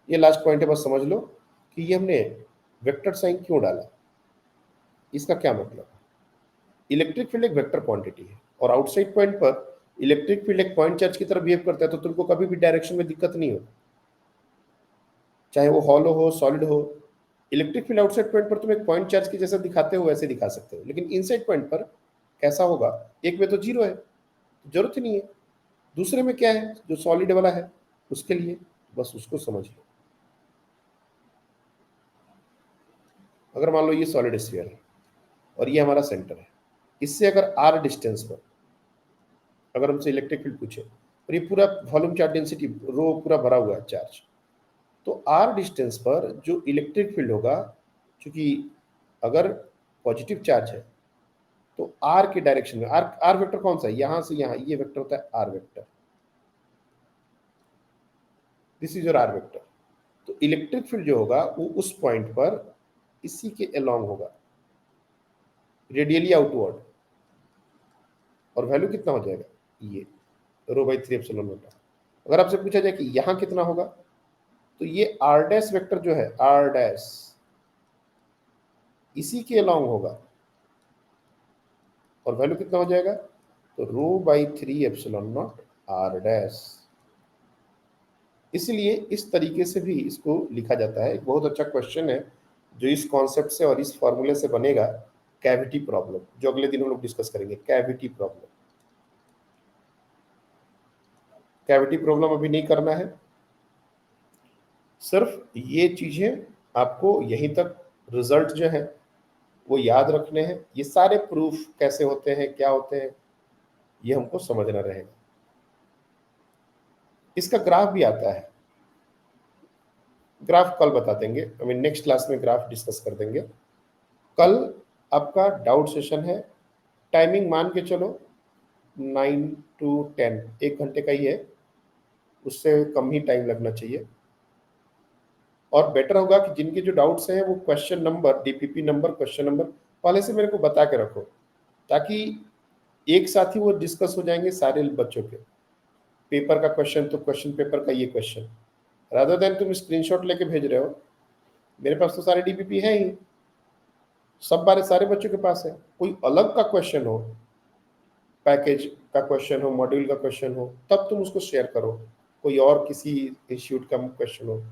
ये लास्ट पॉइंट है, बस समझ लो कि ये हमने वेक्टर साइन क्यों डाला, इसका क्या मतलब। इलेक्ट्रिक फील्ड एक वेक्टर क्वांटिटी है, और आउटसाइड पॉइंट पर इलेक्ट्रिक फील्ड एक पॉइंट चार्ज की तरह बिहेव करता है, तो तुमको कभी भी डायरेक्शन में दिक्कत नहीं होगी, चाहे वो हॉलो हो सॉलिड हो। इलेक्ट्रिक फील्ड आउटसाइड पॉइंट पर तुम एक पॉइंट चार्ज की जैसा दिखाते हो वैसे दिखा सकते हो, लेकिन इनसाइड पॉइंट पर कैसा होगा, एक में तो जीरो है, जरूरत ही नहीं है, दूसरे में क्या है जो सॉलिड वाला है उसके लिए, बस उसको समझ लो। अगर मान लो ये सॉलिड स्फीयर है और ये हमारा सेंटर है, इससे अगर आर डिस्टेंस पर अगर हमसे इलेक्ट्रिक फील्ड पूछे और ये पूरा वॉल्यूम चार्ज डेंसिटी रो पूरा भरा हुआ है चार्ज, तो आर डिस्टेंस पर जो इलेक्ट्रिक फील्ड होगा, क्योंकि अगर पॉजिटिव चार्ज है तो आर के डायरेक्शन में, आर आर वेक्टर कौन सा है, यहां से यहां, ये वेक्टर होता है r vector. This is your r vector. तो इलेक्ट्रिक फील्ड जो होगा वो उस पॉइंट पर इसी के अलोंग होगा, रेडियली आउटवर्ड, और वैल्यू कितना हो जाएगा, ये ρ/3ε0। अगर आपसे पूछा जाए कि यहाँ कितना होगा, तो ये r डैश वेक्टर जो है, r डैश इसी के अलोंग होगा, और वैल्यू कितना हो जाएगा, तो ρ/3ε0 r डैश। इसलिए इस तरीके से भी इसको लिखा जाता है। एक बहुत अच्छा क्वेश्चन है जो इस कॉन्सेप्ट से और इस फॉर्मूले से बनेगा, कैविटी प्रॉब्लम, जो अगले दिन हम लोग डिस्कस करेंगे। कैविटी प्रॉब्लम, कैविटी प्रॉब्लम अभी नहीं करना है, सिर्फ ये चीजें आपको यहीं तक रिजल्ट जो है वो याद रखने हैं। ये सारे प्रूफ कैसे होते हैं, क्या होते हैं, ये हमको समझना रहेगा। इसका ग्राफ भी आता है, ग्राफ कल बता देंगे, नेक्स्ट क्लास में ग्राफ डिस्कस कर देंगे। कल आपका डाउट सेशन है, टाइमिंग मान के चलो 9 to 10, 1 घंटे का ही है, उससे कम ही टाइम लगना चाहिए। और बेटर होगा कि जिनके जो डाउट्स हैं वो question number, DPP number, question number पहले से मेरे को बता के रखो, ताकि एक साथ ही वो डिस्कस हो जाएंगे सारे बच्चों के। पेपर का क्वेश्चन तो क्वेश्चन पेपर का ये क्वेश्चन, रादर देन तुम स्क्रीनशॉट लेके भेज रहे हो। मेरे पास तो सारे डीपीपी हैं ही, सब बारे सारे बच्चों के पास है। कोई अलग का क्वेश्चन हो, पैकेज का क्वेश्चन हो, मॉड्यूल का क्वेश्चन हो, तब तुम उसको शेयर करो। कोई और किसी इंस्टीट्यूट का क्वेश्चन हो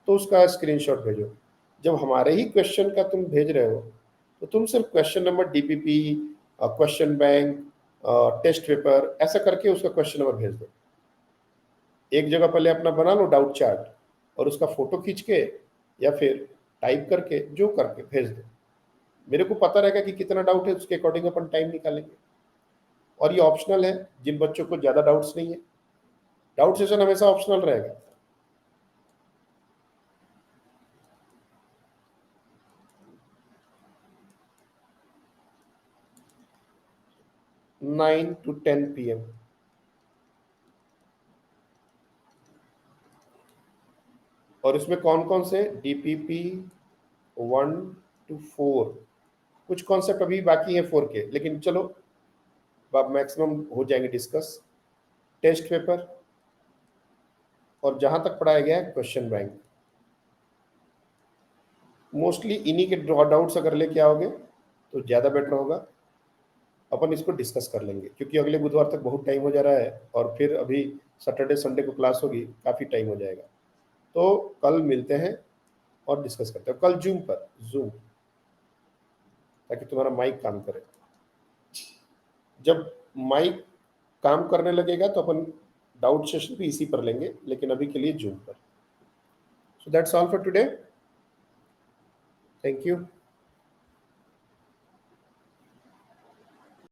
तो उसका स्क्रीनशॉट भेजो। जब हमारे ही क्वेश्चन का तुम भेज रहे हो तो तुम सिर्फ question number, DPP, question bank, test paper, ऐसा करके उसका क्वेश्चन नंबर भेज दो। एक जगह पहले अपना बना लो डाउट चार्ट, और उसका फोटो खींच के या फिर टाइप करके जो करके भेज दो। मेरे को पता रहेगा कि कितना डाउट है, उसके अकॉर्डिंग अपन टाइम निकालेंगे। और ये ऑप्शनल है, जिन बच्चों को ज़्यादा डाउट्स नहीं है, डाउट सेशन हमेशा ऑप्शनल रहेगा। Nine to 10 PM। और इसमें कौन कौन से, डीपीपी 1 to 4, कुछ कॉन्सेप्ट अभी बाकी है 4 के, लेकिन चलो अब मैक्सिमम हो जाएंगे डिस्कस। टेस्ट पेपर, और जहां तक पढ़ाया गया है क्वेश्चन बैंक, मोस्टली इन्हीं के डाउट्स अगर लेके आओगे तो ज़्यादा बेटर होगा। अपन इसको डिस्कस कर लेंगे, क्योंकि अगले बुधवार तक बहुत टाइम हो जा रहा है, और फिर अभी सैटरडे संडे को क्लास होगी, काफ़ी टाइम हो जाएगा। तो कल मिलते हैं और डिस्कस करते हैं, कल जूम पर, जूम, ताकि तुम्हारा माइक काम करे। जब माइक काम करने लगेगा तो अपन डाउट सेशन भी इसी पर लेंगे, लेकिन अभी के लिए जूम पर। So that's all for today, thank you.